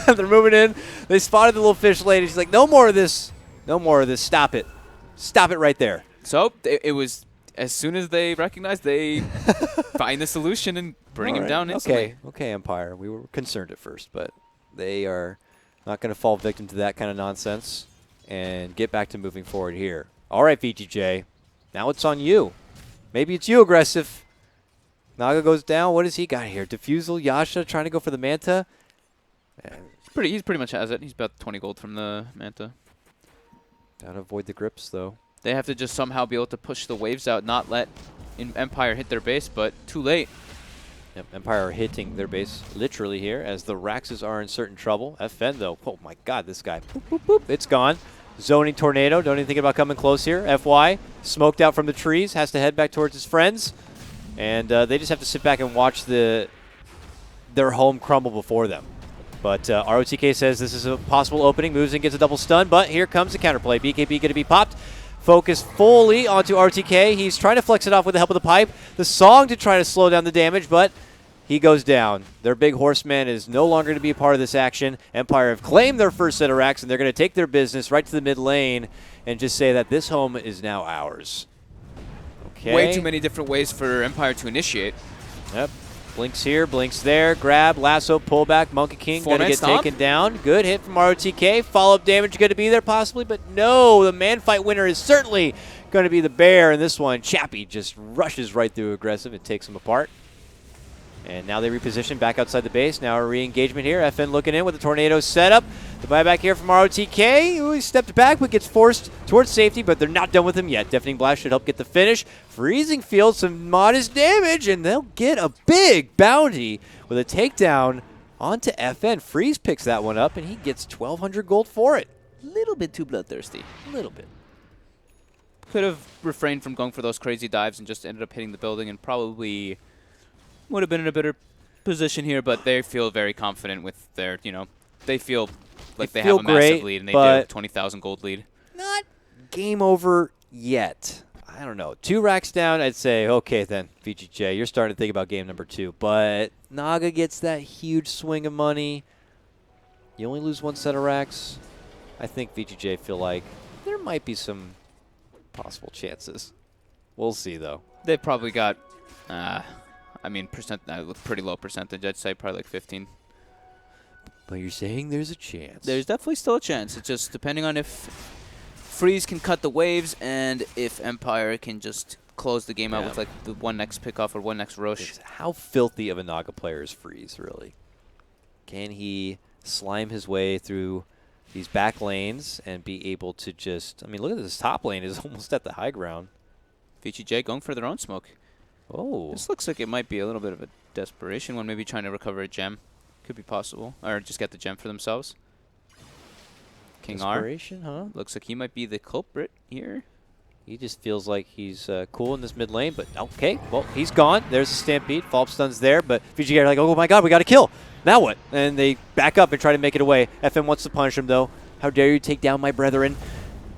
They're moving in. They spotted the little fish lady. She's like, no more of this. No more of this. Stop it. Stop it right there. So it was, as soon as they recognized, they find the solution and bring him down instantly. Okay, Empire. We were concerned at first, but they are not going to fall victim to that kind of nonsense and get back to moving forward here. All right, VGJ. Now it's on you. Maybe it's you, aggressive. Naga goes down. What has he got here? Diffusal, Yasha trying to go for the Manta. He's pretty much has it. He's about 20 gold from the Manta. Gotta avoid the grips, though. They have to just somehow be able to push the waves out, not let Empire hit their base, but too late. Yep, Empire are hitting their base literally here as the Raxes are in certain trouble. FN, though, oh my god, this guy. Boop, boop, boop. It's gone. Zoning Tornado, don't even think about coming close here. FY, smoked out from the trees, has to head back towards his friends. And they just have to sit back and watch their home crumble before them. But ROTK says this is a possible opening. Moves in, gets a double stun, but here comes the counterplay. BKB going to be popped. Focus fully onto RTK. He's trying to flex it off with the help of the pipe. The song to try to slow down the damage, but he goes down. Their big horseman is no longer going to be a part of this action. Empire have claimed their first set of racks, and they're going to take their business right to the mid lane and just say that this home is now ours. Okay. Way too many different ways for Empire to initiate. Yep. Blinks here, blinks there. Grab, lasso, pullback. Monkey King going to get taken down. Good hit from ROTK. Follow-up damage going to be there possibly, but no. The man fight winner is certainly going to be the bear in this one. Chappie just rushes right through aggressive and takes him apart. And now they reposition back outside the base. Now a re-engagement here. FN looking in with the tornado setup. The buyback here from ROTK. Ooh, he stepped back but gets forced towards safety, but they're not done with him yet. Deafening Blast should help get the finish. Freezing Field, some modest damage, and they'll get a big bounty with a takedown onto FN. Freeze picks that one up, and he gets 1,200 gold for it. A little bit too bloodthirsty. A little bit. Could have refrained from going for those crazy dives and just ended up hitting the building and probably would have been in a better position here, but they feel very confident with their, they feel like they have a massive lead, and they do 20,000 gold lead. Not game over yet. I don't know. 2 racks down, I'd say, okay then, VGJ, you're starting to think about game number 2. But Naga gets that huge swing of money. You only lose 1 set of racks. I think VGJ feel like there might be some possible We'll see, though. They probably got, pretty low percentage. I'd say probably like 15. But you're saying there's a chance. There's definitely still a chance. It's just depending on if Freeze can cut the waves and if Empire can just close the game out with like the one next pickoff or one next rush. How filthy of a Naga player is Freeze, really? Can he slime his way through these back lanes and be able to just... I mean, look at this top lane is almost at the high ground. VGJ going for their own smoke. Oh. This looks like it might be a little bit of a desperation one, maybe trying to recover a gem. Could be possible. Or just get the gem for themselves. King R. Desperation, huh? Looks like he might be the culprit here. He just feels like he's cool in this mid lane, but okay. Well, he's gone. There's a Stampede. Falp stun's there, but VGJ are like, oh my god, we got to kill. Now what? And they back up and try to make it away. FM wants to punish him, though. How dare you take down my brethren?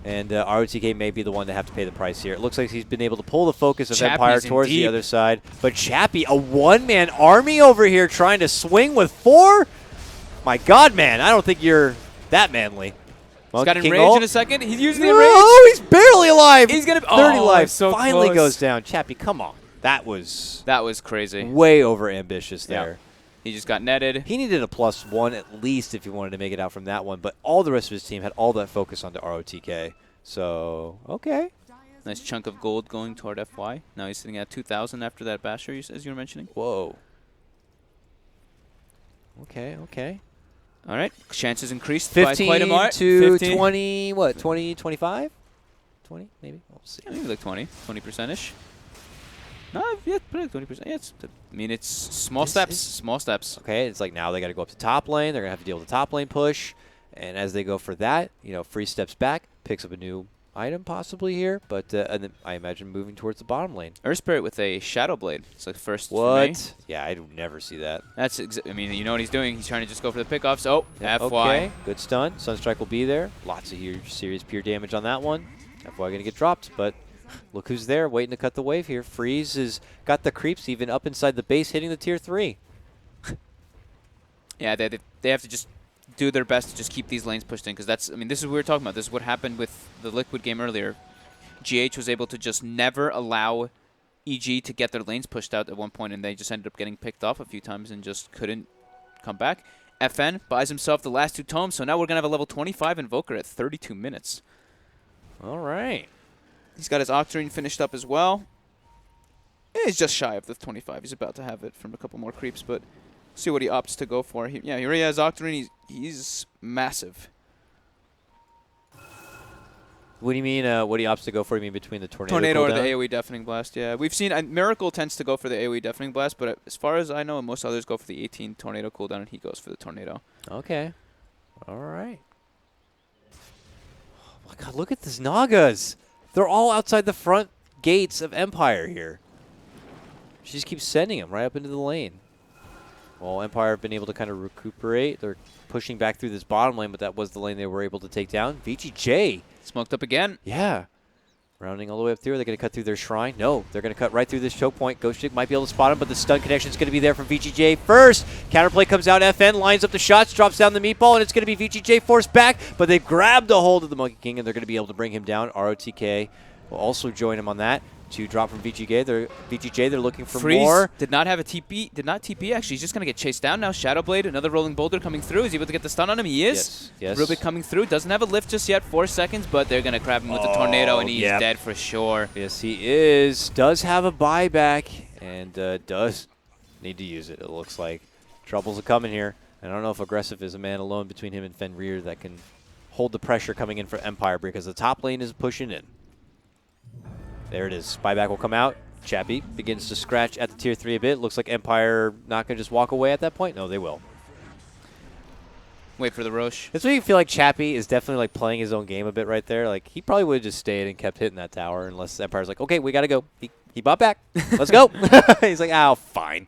And ROTK may be the one to have to pay the price here. It looks like he's been able to pull the focus of Chappie's Empire towards deep. the other side. But Chappie, a one-man army over here trying to swing with 4? My god, man. I don't think you're that manly. He's got King enrage Ult. in a second. He's using the enrage. Oh, he's barely alive. He's gonna 30 lives. So Finally close. goes down. Chappie, come on. That was crazy. way over ambitious there. Yeah. He just got netted. He needed a +1 at least if he wanted to make it out from that one, but all the rest of his team had all that focus onto ROTK. So, okay. Nice chunk of gold going toward FY. Now he's sitting at 2,000 after that basher, as you were mentioning. Whoa. Okay, okay. All right. Chances increased by 15 quite a mark. to 15. 20, what, 20, 25? 20, maybe? We'll see. Yeah, maybe like 20%-ish. No, yeah, probably like 20%. Yeah, I mean, it's small steps. Small steps. Okay, it's like now they got to go up to top lane. They're going to have to deal with the top lane push. And as they go for that, you know, Free steps back, picks up a new item possibly here. But and then I imagine moving towards the bottom lane. Earth Spirit with a Shadow Blade. It's like first for me. What? Yeah, I would never see that. That's I mean, you know what he's doing. He's trying to just go for the pickoffs. Oh, Yep, FY. Okay, good stun. Sunstrike will be there. Lots of huge, serious pure damage on that one. FY going to get dropped, but look who's there waiting to cut the wave here. Freeze has got the creeps even up inside the base hitting the tier 3. Yeah, they have to just do their best to just keep these lanes pushed in, because that's, I mean, this is what we were talking about. This is what happened with the Liquid game earlier. GH was able to just never allow EG to get their lanes pushed out at one point, and they just ended up getting picked off a few times and just couldn't come back. FN buys himself the last 2 tomes, so now we're going to have a level 25 Invoker at 32 minutes. All right. He's got his Octarine finished up as well. He's just shy of the 25. He's about to have it from a couple more creeps, but see what he opts to go for. Yeah, here he has Octarine. He's massive. What do you mean, what do you opts to go for? You mean between the tornado Tornado or the cooldown? AoE Deafening Blast, yeah. We've seen Miracle tends to go for the AoE Deafening Blast, but as far as I know, most others go for the 18 Tornado cooldown, and he goes for the Tornado. Okay. All right. Oh my god, look at these Nagas. They're all outside the front gates of Empire here. She just keeps sending them right up into the lane. Well, Empire have been able to kind of recuperate. They're pushing back through this bottom lane, but that was the lane they were able to take down. VGJ. Smoked up again. Yeah. Rounding all the way up through. Are they going to cut through their shrine? No. They're going to cut right through this choke point. Ghost Chick might be able to spot him, but the stun connection is going to be there from VGJ first. Counterplay comes out. FN lines up the shots, drops down the meatball, and it's going to be VGJ forced back, but they've grabbed a hold of the Monkey King, and they're going to be able to bring him down. ROTK will also join him on that. 2 drop from VGJ. They're looking for Freeze more. did not have a TP. Did not TP, actually. He's just going to get chased down now. Shadow Blade, another Rolling Boulder coming through. Is he able to get the stun on him? He is. Yes. Rubik coming through. Doesn't have a lift just yet. 4 seconds, but they're going to grab him with the Tornado, and he's dead for sure. Yes, he is. Does have a buyback, and does need to use it, it looks like. Troubles are coming here. I don't know if Aggressive is a man alone between him and Fenrir that can hold the pressure coming in for Empire, because the top lane is pushing in. There it is. Buyback will come out. Chappie begins to scratch at the tier 3 a bit. Looks like Empire not going to just walk away at that point. No, they will. Wait for the Roche. That's why you feel like Chappie is definitely like playing his own game a bit right there. Like, he probably would have just stayed and kept hitting that tower unless Empire's like, okay, we got to go. He bought back. Let's go. He's like, oh, fine.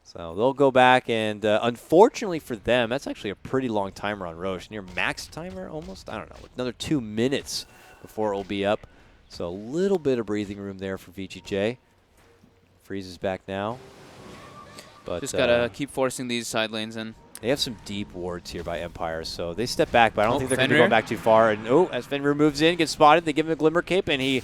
So they'll go back, and unfortunately for them, that's actually a pretty long timer on Roche. Near max timer almost. I don't know. Another 2 minutes before it will be up. So a little bit of breathing room there for VGJ. Freeze is back now. But just got to keep forcing these side lanes in. They have some deep wards here by Empire, so they step back, but I don't think they're going to Fenrir. go back too far. And as Fenrir moves in, gets spotted, they give him a Glimmer Cape, and he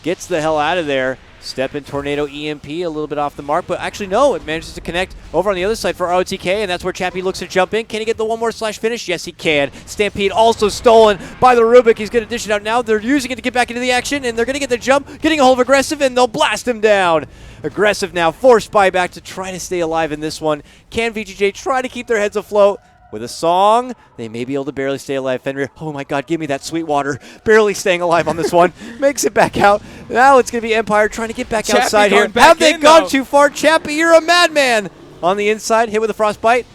gets the hell out of there. Step in Tornado EMP, a little bit off the mark, but actually no, it manages to connect over on the other side for ROTK, and that's where Chappie looks to jump in. Can he get the one more slash finish? Yes, he can. Stampede also stolen by the Rubik. He's going to dish it out now. They're using it to get back into the action, and they're going to get the jump, getting a hold of Aggressive, and they'll blast him down. Aggressive now forced buyback to try to stay alive in this one. Can VGJ try to keep their heads afloat? With a song, they may be able to barely stay alive. Fenrir, oh my god, give me that sweet water. Barely staying alive on this one. Makes it back out. Now it's going to be Empire trying to get back outside here. Have they gone too far? Chappie, you're a madman. On the inside, hit with a frostbite.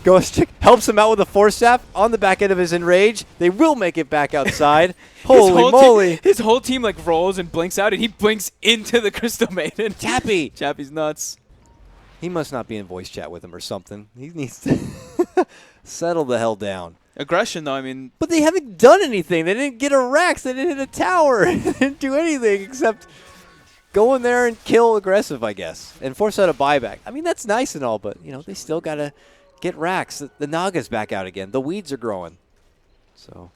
Ghost Chick helps him out with a force staff on the back end of his Enrage. They will make it back outside. Holy moly. His whole team like rolls and blinks out, and he blinks into the Crystal Maiden. Chappy. Chappy's nuts. He must not be in voice chat with him or something. He needs to settle the hell down. Aggression, though, I mean. But they haven't done anything. They didn't get a Rex. They didn't hit a tower. They didn't do anything except go in there and kill aggressive, I guess, and force out a buyback. I mean, that's nice and all, but, you know, they still got to get racks. The Naga's back out again. The weeds are growing. So,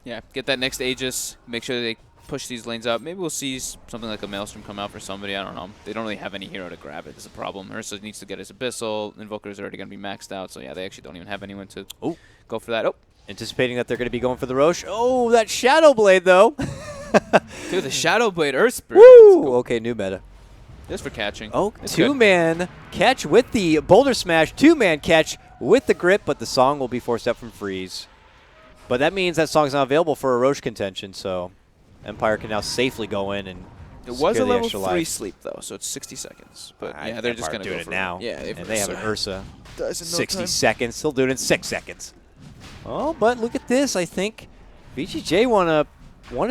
yeah, get that next Aegis. Make sure they push these lanes up. Maybe we'll see something like a Maelstrom come out for somebody. I don't know. They don't really have any hero to grab it. That's a problem. Ursa needs to get his Abyssal. Invoker's already going to be maxed out. So, yeah, they actually don't even have anyone to go for that. Oh. Anticipating that they're going to be going for the Roche. Oh, that Shadow Blade, though. Dude, the Shadow Blade Earth Spirit. Woo! Cool. Okay, new meta. Just for catching. Oh, two-man catch with the Boulder Smash. Two-man catch with the grip, but the Song will be forced out from freeze. But that means that Song's not available for a Roche contention, so Empire can now safely go in and it was a level 3 life. sleep, though, so it's 60 seconds. But, yeah, they're just going to do go it for now. Yeah, and they have an Ursa. 60 time. seconds. They'll do it in 6 seconds. Oh, but look at this. I think VGJ want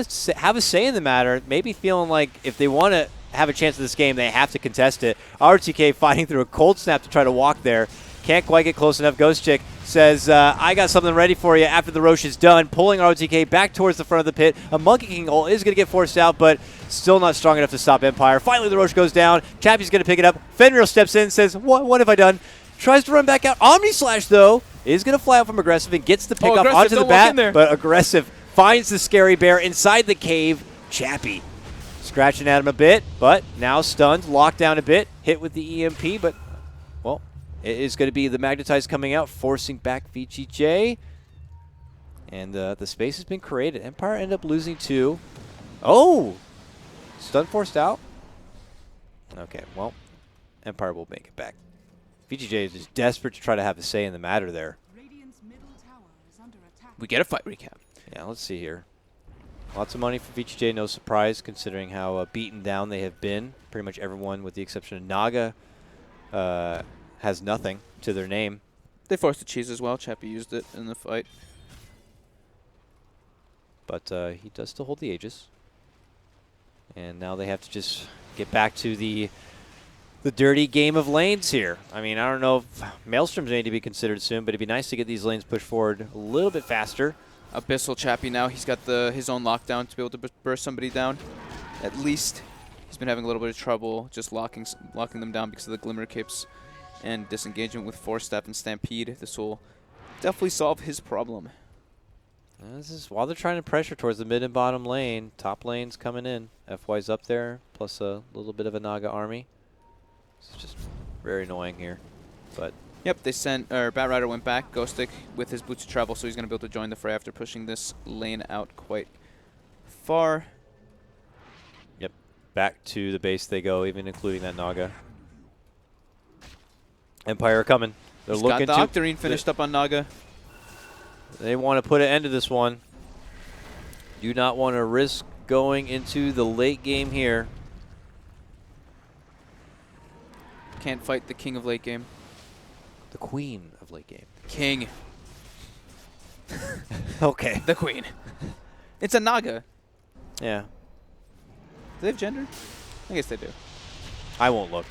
to have a say in the matter. Maybe feeling like if they want to have a chance at this game, they have to contest it. RTK fighting through a cold snap to try to walk there. Can't quite get close enough. Ghost Chick says, I got something ready for you after the Roche is done. Pulling RTK back towards the front of the pit. A Monkey King ult is going to get forced out, but still not strong enough to stop Empire. Finally, the Roche goes down. Chappy's going to pick it up. Fenrir steps in, says, what have I done? Tries to run back out. Omni Slash, though, is going to fly out from Aggressive and gets the pick up onto the bat. But Aggressive finds the Scary Bear inside the cave. Chappy scratching at him a bit, but now stunned, locked down a bit, hit with the EMP, but, well, it is going to be the Magnetize coming out, forcing back VGJ. And the space has been created. Empire ended up losing 2. Oh! Stun forced out. Okay, well, Empire will make it back. VGJ is just desperate to try to have a say in the matter there. We get a fight recap. Yeah, let's see here. Lots of money for VGJ, no surprise, considering how beaten down they have been. Pretty much everyone, with the exception of Naga, has nothing to their name. They forced the cheese as well. Chappy used it in the fight. But he does still hold the Aegis. And now they have to just get back to the dirty game of lanes here. I mean, I don't know if Maelstroms need to be considered soon, but it'd be nice to get these lanes pushed forward a little bit faster. Abyssal Chappy now. He's got his own lockdown to be able to burst somebody down. At least he's been having a little bit of trouble just locking them down because of the Glimmer Capes and disengagement with Force Staff and Stampede. This will definitely solve his problem. This is while they're trying to pressure towards the mid and bottom lane. Top lane's coming in. FY's up there, plus a little bit of a Naga army. It's just very annoying here, but. Yep, they sent, Bat Rider went back, Ghostic with his boots of travel, so he's going to be able to join the fray after pushing this lane out quite far. Yep, back to the base they go, even including that Naga. Empire are coming. They're looking got the Octarine finished up on Naga. They want to put an end to this one. Do not want to risk going into the late game here. Can't fight the king of late game. The queen of late game. King. Okay. The queen. It's a Naga. Yeah. Do they have gender? I guess they do. I won't look.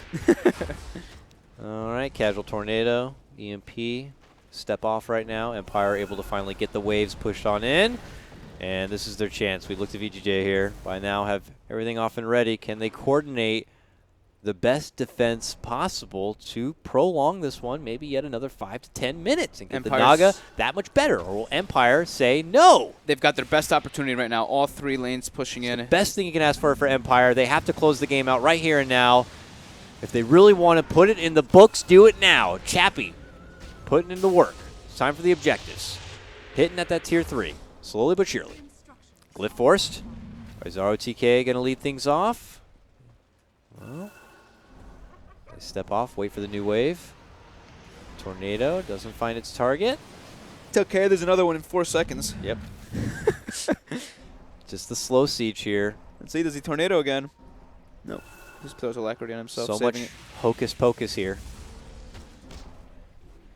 All right, Casual Tornado, EMP, step off right now. Empire able to finally get the waves pushed on in. And this is their chance. We looked at VGJ here. By now have everything off and ready. Can they coordinate the best defense possible to prolong this one, maybe yet another 5 to 10 minutes and get the Naga that much better? Or will Empire say no? They've got their best opportunity right now. All 3 lanes pushing in. The best thing you can ask for Empire. They have to close the game out right here and now. If they really want to put it in the books, do it now. Chappy, putting in the work. It's time for the objectives. Hitting at that tier 3, slowly but surely. Glyph forced. Is ROTK going to lead things off? Well, they step off, wait for the new wave. Tornado doesn't find its target. It's okay, there's another one in 4 seconds. Yep. Just the slow siege here. Let's see, does he tornado again? No. Just throws Alacrity on himself. So much hocus pocus here.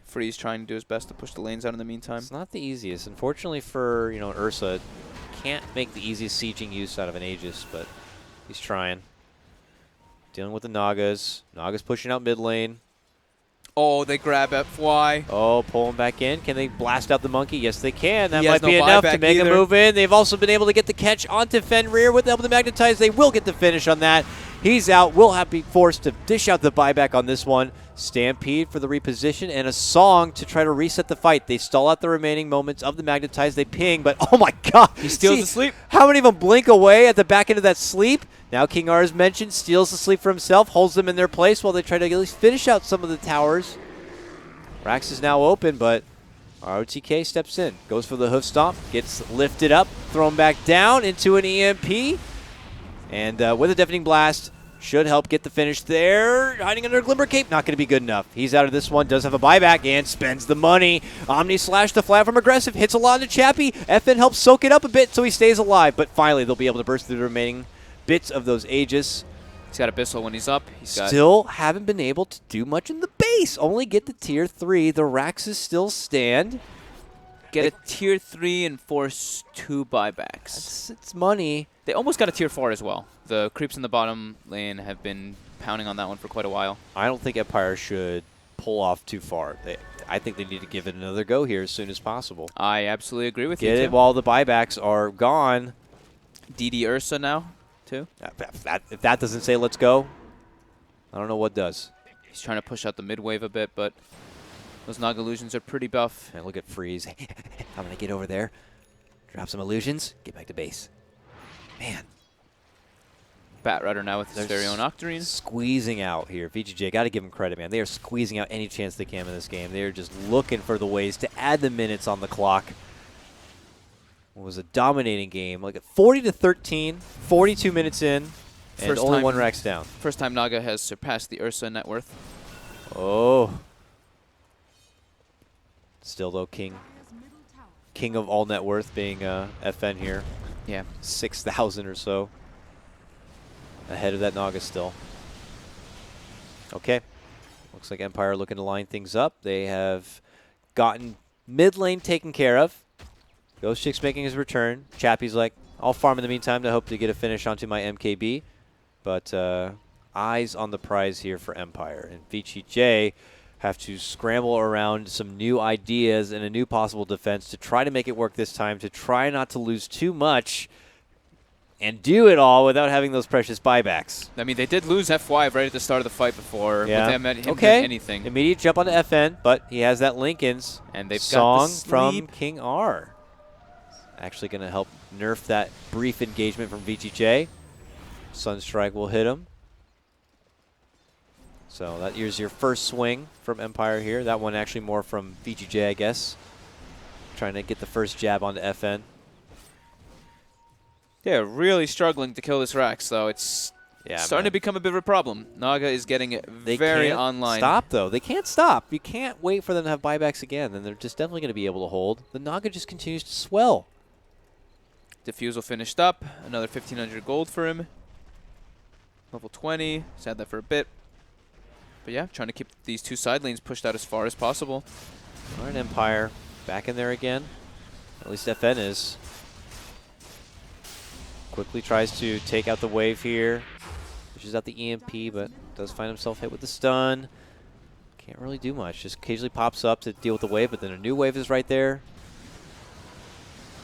Freeze trying to do his best to push the lanes out in the meantime. It's not the easiest. Unfortunately for, Ursa, can't make the easiest sieging use out of an Aegis, but he's trying. Dealing with the Nagas. Nagas pushing out mid lane. Oh, they grab FY. Oh, pulling back in. Can they blast out the monkey? Yes, they can. That He might has no be enough to buyback make either. a move in. They've also been able to get the catch onto Fenrir with the help of the Magnetize. They will get the finish on that. He's out. Will have to be forced to dish out the buyback on this one. Stampede for the reposition and a song to try to reset the fight. They stall out the remaining moments of the Magnetize. They ping, but oh my god. He steals the sleep. How many of them blink away at the back end of that sleep? Now King R, as mentioned, steals the sleep for himself, holds them in their place while they try to at least finish out some of the towers. Rax is now open, but ROTK steps in, goes for the hoof stomp, gets lifted up, thrown back down into an EMP, and with a deafening blast, should help get the finish there. Hiding under a Glimmer Cape, not going to be good enough. He's out of this one, does have a buyback, and spends the money. Omni Slash to flat from Aggressive, hits a lot into Chappie. FN helps soak it up a bit so he stays alive, but finally they'll be able to burst through the remaining bits of those Aegis. He's got Abyssal when he's up. Still haven't been able to do much in the base. Only get the tier 3. The Raxes still stand. Get a tier 3 and force 2 buybacks. It's money. They almost got a tier 4 as well. The creeps in the bottom lane have been pounding on that one for quite a while. I don't think Empire should pull off too far. I think they need to give it another go here as soon as possible. I absolutely agree with you. Get it while the buybacks are gone. DD Ursa now, too. If that doesn't say let's go, I don't know what does. He's trying to push out the mid wave a bit, but those Naga illusions are pretty buff. And look at Freeze. I'm going to get over there, drop some illusions, get back to base. Man. Batrider now with his very own Octarine. Squeezing out here. VGJ, got to give them credit, man. They are squeezing out any chance they can in this game. They are just looking for the ways to add the minutes on the clock. It was a dominating game, like 40-13, 42 minutes in, and only one Rax down. First time Naga has surpassed the Ursa net worth. Oh. Still though, king of all net worth being FN here. Yeah. 6,000 or so. Ahead of that Naga still. Okay. Looks like Empire looking to line things up. They have gotten mid lane taken care of. Ghost Chick's making his return. Chappie's like, I'll farm in the meantime to hope to get a finish onto my MKB. But eyes on the prize here for Empire. And VGJ have to scramble around some new ideas and a new possible defense to try to make it work this time, to try not to lose too much and do it all without having those precious buybacks. I mean, they did lose FY right at the start of the fight before. Yeah. With him Okay. Anything. Immediate jump onto FN, but he has that Lincoln's and they've song got the from King R. Actually going to help nerf that brief engagement from VGJ. Sunstrike will hit him. So that here's your first swing from Empire here. That one actually more from VGJ, I guess. Trying to get the first jab onto FN. Yeah, really struggling to kill this Rax, though. It's starting to become a bit of a problem. Naga is getting it very online. Stop, though. They can't stop. You can't wait for them to have buybacks again. Then they're just definitely going to be able to hold. The Naga just continues to swell. Diffusal finished up. Another 1,500 gold for him. Level 20. He's had that for a bit. But yeah, trying to keep these two side lanes pushed out as far as possible. All right, Empire back in there again. At least FN is. Quickly tries to take out the wave here. Pushes out the EMP, but does find himself hit with the stun. Can't really do much. Just occasionally pops up to deal with the wave, but then a new wave is right there.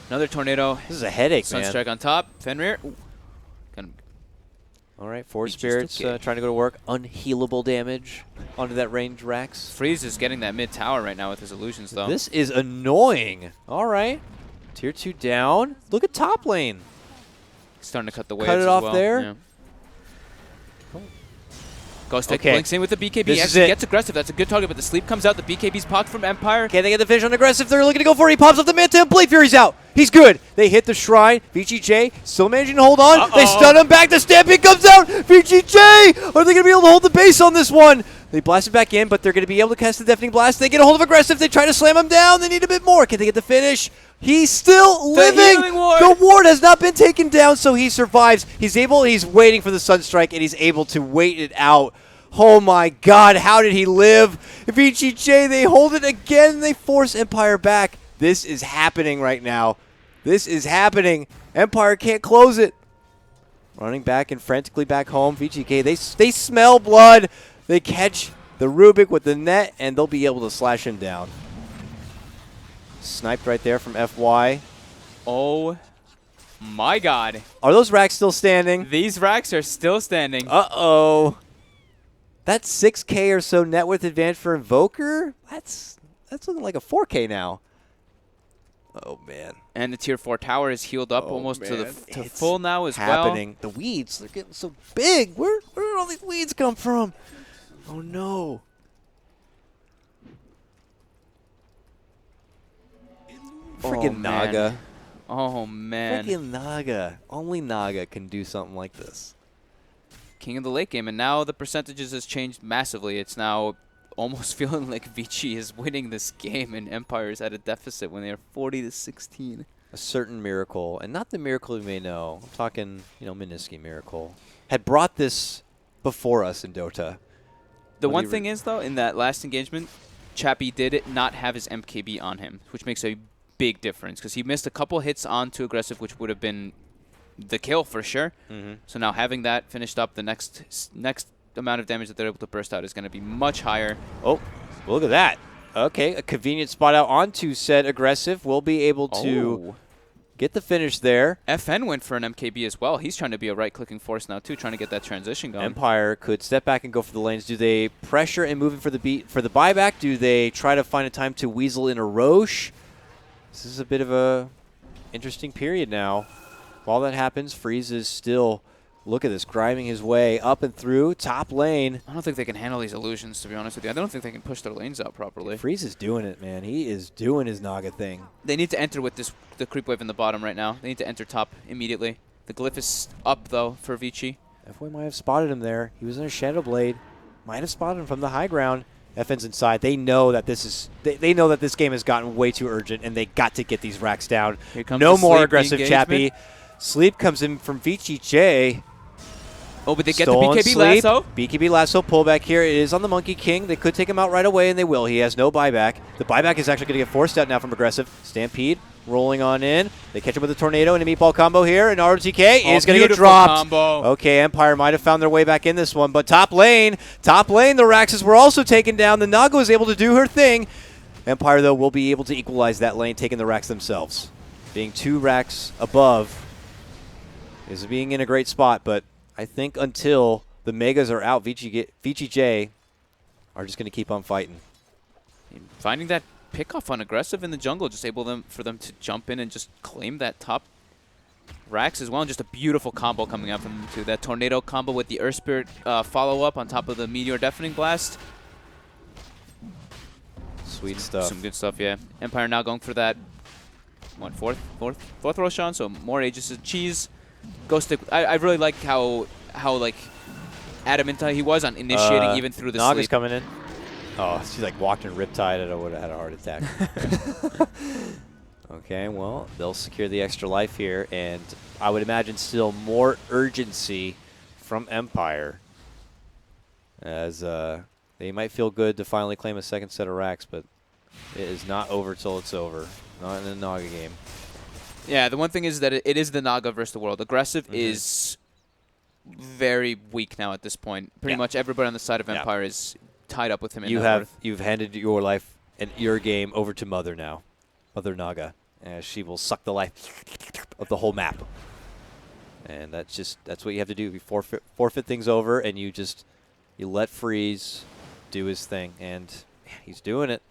Another tornado. This is a headache, man. Sunstrike on top. Fenrir. All right, Force Spirits trying to go to work. Unhealable damage onto that range Rax. Freeze is getting that mid tower right now with his illusions, though. This is annoying. All right. Tier 2 down. Look at top lane. Starting to cut the waves Cut it off well. there. Yeah. Ghost Tech Okay. blinks in with the BKB. This Actually is it. gets aggressive. That's a good target, but the sleep comes out. The BKB's popped from Empire. Can they get the finish on aggressive? They're looking to go for it. He pops up the Manta. Blade Fury's out. He's good. They hit the Shrine. VGJ still managing to hold on. They stun him back. The Stampede comes out. VGJ! Are they going to be able to hold the base on this one? They blast it back in, but they're going to be able to cast the Deafening Blast. They get a hold of aggressive. They try to slam him down. They need a bit more. Can they get the finish? He's still living. The ward has not been taken down, so he survives. He's waiting for the Sunstrike, and he's able to wait it out. Oh my God, how did he live? VGJ, they hold it again. They force Empire back. This is happening right now. This is happening. Empire can't close it. Running back and frantically back home. VGK, they smell blood. They catch the Rubik with the net, and they'll be able to slash him down. Sniped right there from FY. Oh my God. Are those racks still standing? These racks are still standing. Uh-oh. That's 6K or so net worth advantage for Invoker? That's looking like a 4K now. Oh, man. And the tier 4 tower is healed up almost to full now as happening. well. The weeds, they're getting so big. Where did all these weeds come from? Oh, no. Freaking Naga. Oh, man. Freaking Naga. Only Naga can do something like this. King of the late game, and now the percentages has changed massively. It's now almost feeling like VG is winning this game, and Empire is at a deficit when they are 40-16. A certain miracle, and not the miracle you may know. I'm talking, Minisky miracle. Had brought this before us in Dota. The one thing is, though, in that last engagement, Chappie did not have his MKB on him, which makes a big difference because he missed a couple hits onto aggressive, which would have been the kill for sure. So now having that finished up, the next amount of damage that they're able to burst out is going to be much higher. Oh, look at that. Okay, a convenient spot out onto said aggressive. We'll be able to get the finish there. FN went for an MKB as well. He's trying to be a right-clicking force now too, trying to get that transition going. Empire could step back and go for the lanes. Do they pressure and move in for the buyback? Do they try to find a time to weasel in a Roche? This is a bit of a interesting period now. While that happens, Freeze is still, look at this, grinding his way up and through top lane. I don't think they can handle these illusions, to be honest with you. I don't think they can push their lanes out properly. Freeze is doing it, man. He is doing his Naga thing. They need to enter with the creep wave in the bottom right now. They need to enter top immediately. The glyph is up, though, for Vici. FY might have spotted him there. He was in a Shadow Blade. Might have spotted him from the high ground. FN's inside. They know that this is. They know that this game has gotten way too urgent, and they got to get these racks down. Here comes no the more sleep aggressive engagement. Chappie. Sleep comes in from VGJ. Oh, but they get the Stolen BKB sleep. lasso. BKB lasso pullback here. It is on the Monkey King. They could take him out right away, and they will. He has no buyback. The buyback is actually going to get forced out now from aggressive. Stampede rolling on in. They catch him with a tornado and a meatball combo here, and RTK is going to get dropped. Combo. Okay, Empire might have found their way back in this one, but top lane, the Raxes were also taken down. The Naga was able to do her thing. Empire, though, will be able to equalize that lane, taking the racks themselves. Being 2 racks above is being in a great spot, but I think until the Megas are out, VGJ are just going to keep on fighting. Finding that pickoff on aggressive in the jungle, just able for them to jump in and just claim that top racks as well. And just a beautiful combo coming out from them too. That tornado combo with the Earth Spirit follow-up on top of the Meteor Deafening Blast. Sweet stuff. Some good stuff, yeah. Empire now going for that, what, fourth Roshan, so more Aegis of Cheese. I really like how like adamant he was on initiating even through the Naga's sleep. coming in. Oh, she's like walked in Riptide. I would have had a heart attack. Okay, well, they'll secure the extra life here, and I would imagine still more urgency from Empire, as they might feel good to finally claim a second set of racks, but it is not over till it's over. Not in a Naga game. Yeah, the one thing is that it is the Naga versus the world. Aggressive is very weak now at this point. Pretty much everybody on the side of Empire is tied up with him. You've handed your life and your game over to Mother now, Mother Naga, and she will suck the life of the whole map. And that's what you have to do. You forfeit things over, and you let Freeze do his thing, and he's doing it.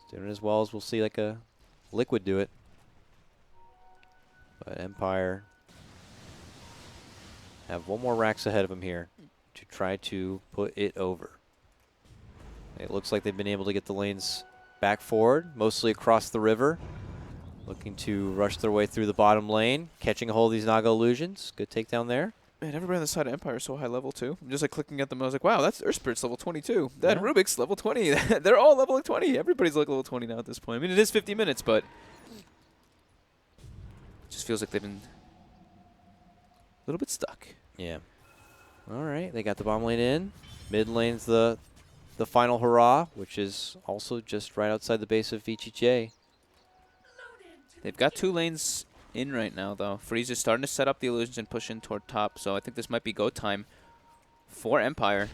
He's doing it as well as we'll see like a Liquid do it. But Empire have one more racks ahead of him here to try to put it over. It looks like they've been able to get the lanes back forward, mostly across the river. Looking to rush their way through the bottom lane, catching a hold of these Naga illusions. Good takedown there. Man, everybody on the side of Empire is so high level too. I'm just like clicking at them. I was like, wow, that's Earth Spirit's level 22. That Rubik's level 20. They're all level 20. Everybody's like level 20 now at this point. I mean, it is 50 minutes, but it just feels like they've been a little bit stuck. Yeah. All right, they got the bomb lane in. Mid lane's the final hurrah, which is also just right outside the base of VGJ. They've got 2 lanes in right now, though. Freeze is starting to set up the illusions and push in toward top, so I think this might be go time for Empire.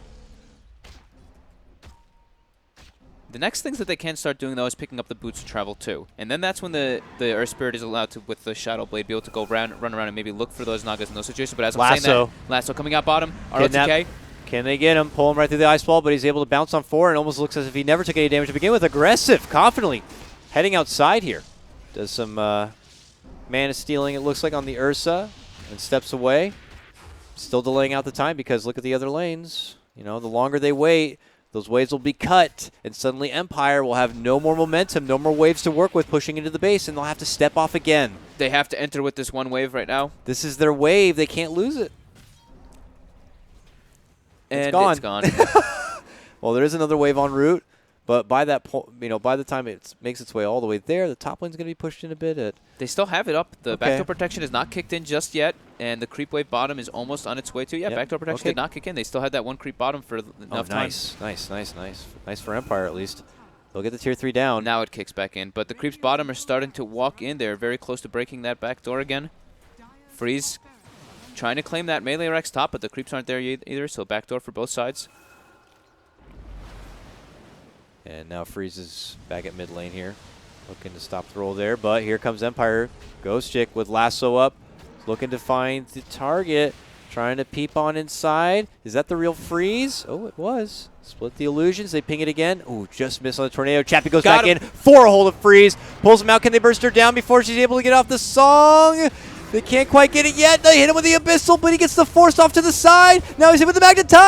The next things that they can start doing, though, is picking up the boots of travel, too. And then that's when the Earth Spirit is allowed to, with the Shadow Blade, be able to go run around and maybe look for those Nagas in those situations. But as I'm saying that, Lasso coming out bottom, ROTK. Can they get him? Pull him right through the ice wall, but he's able to bounce on 4, and almost looks as if he never took any damage to begin with. Aggressive, confidently heading outside here. Does some mana stealing, it looks like, on the Ursa, and steps away. Still delaying out the time because look at the other lanes. You know, the longer they wait, those waves will be cut, and suddenly Empire will have no more momentum, no more waves to work with pushing into the base, and they'll have to step off again. They have to enter with this one wave right now. This is their wave. They can't lose it. And it's gone. Well, there is another wave en route, but by that point, you know, by the time it makes its way all the way there, the top lane's going to be pushed in a bit. They still have it up. The backdoor protection is not kicked in just yet, and the creep wave bottom is almost on its way to. Yeah, backdoor protection did not kick in. They still had that one creep bottom for enough time. Nice for Empire at least. They'll get the tier 3 down. Now it kicks back in, but the creeps bottom are starting to walk in. They're very close to breaking that backdoor again. Freeze trying to claim that melee Rex top, but the creeps aren't there either, so backdoor for both sides. And now Freeze is back at mid lane here, looking to stop the roll there, but here comes Empire. Ghost Chick with Lasso up, looking to find the target, trying to peep on inside. Is that the real Freeze? Oh, it was. Split the illusions, they ping it again. Ooh, just missed on the tornado. Chappie goes back in for a hold of Freeze, pulls him out. Can they burst her down before she's able to get off the song? They can't quite get it yet. They hit him with the Abyssal, but he gets the force off to the side. Now he's hit with the Magnet Time.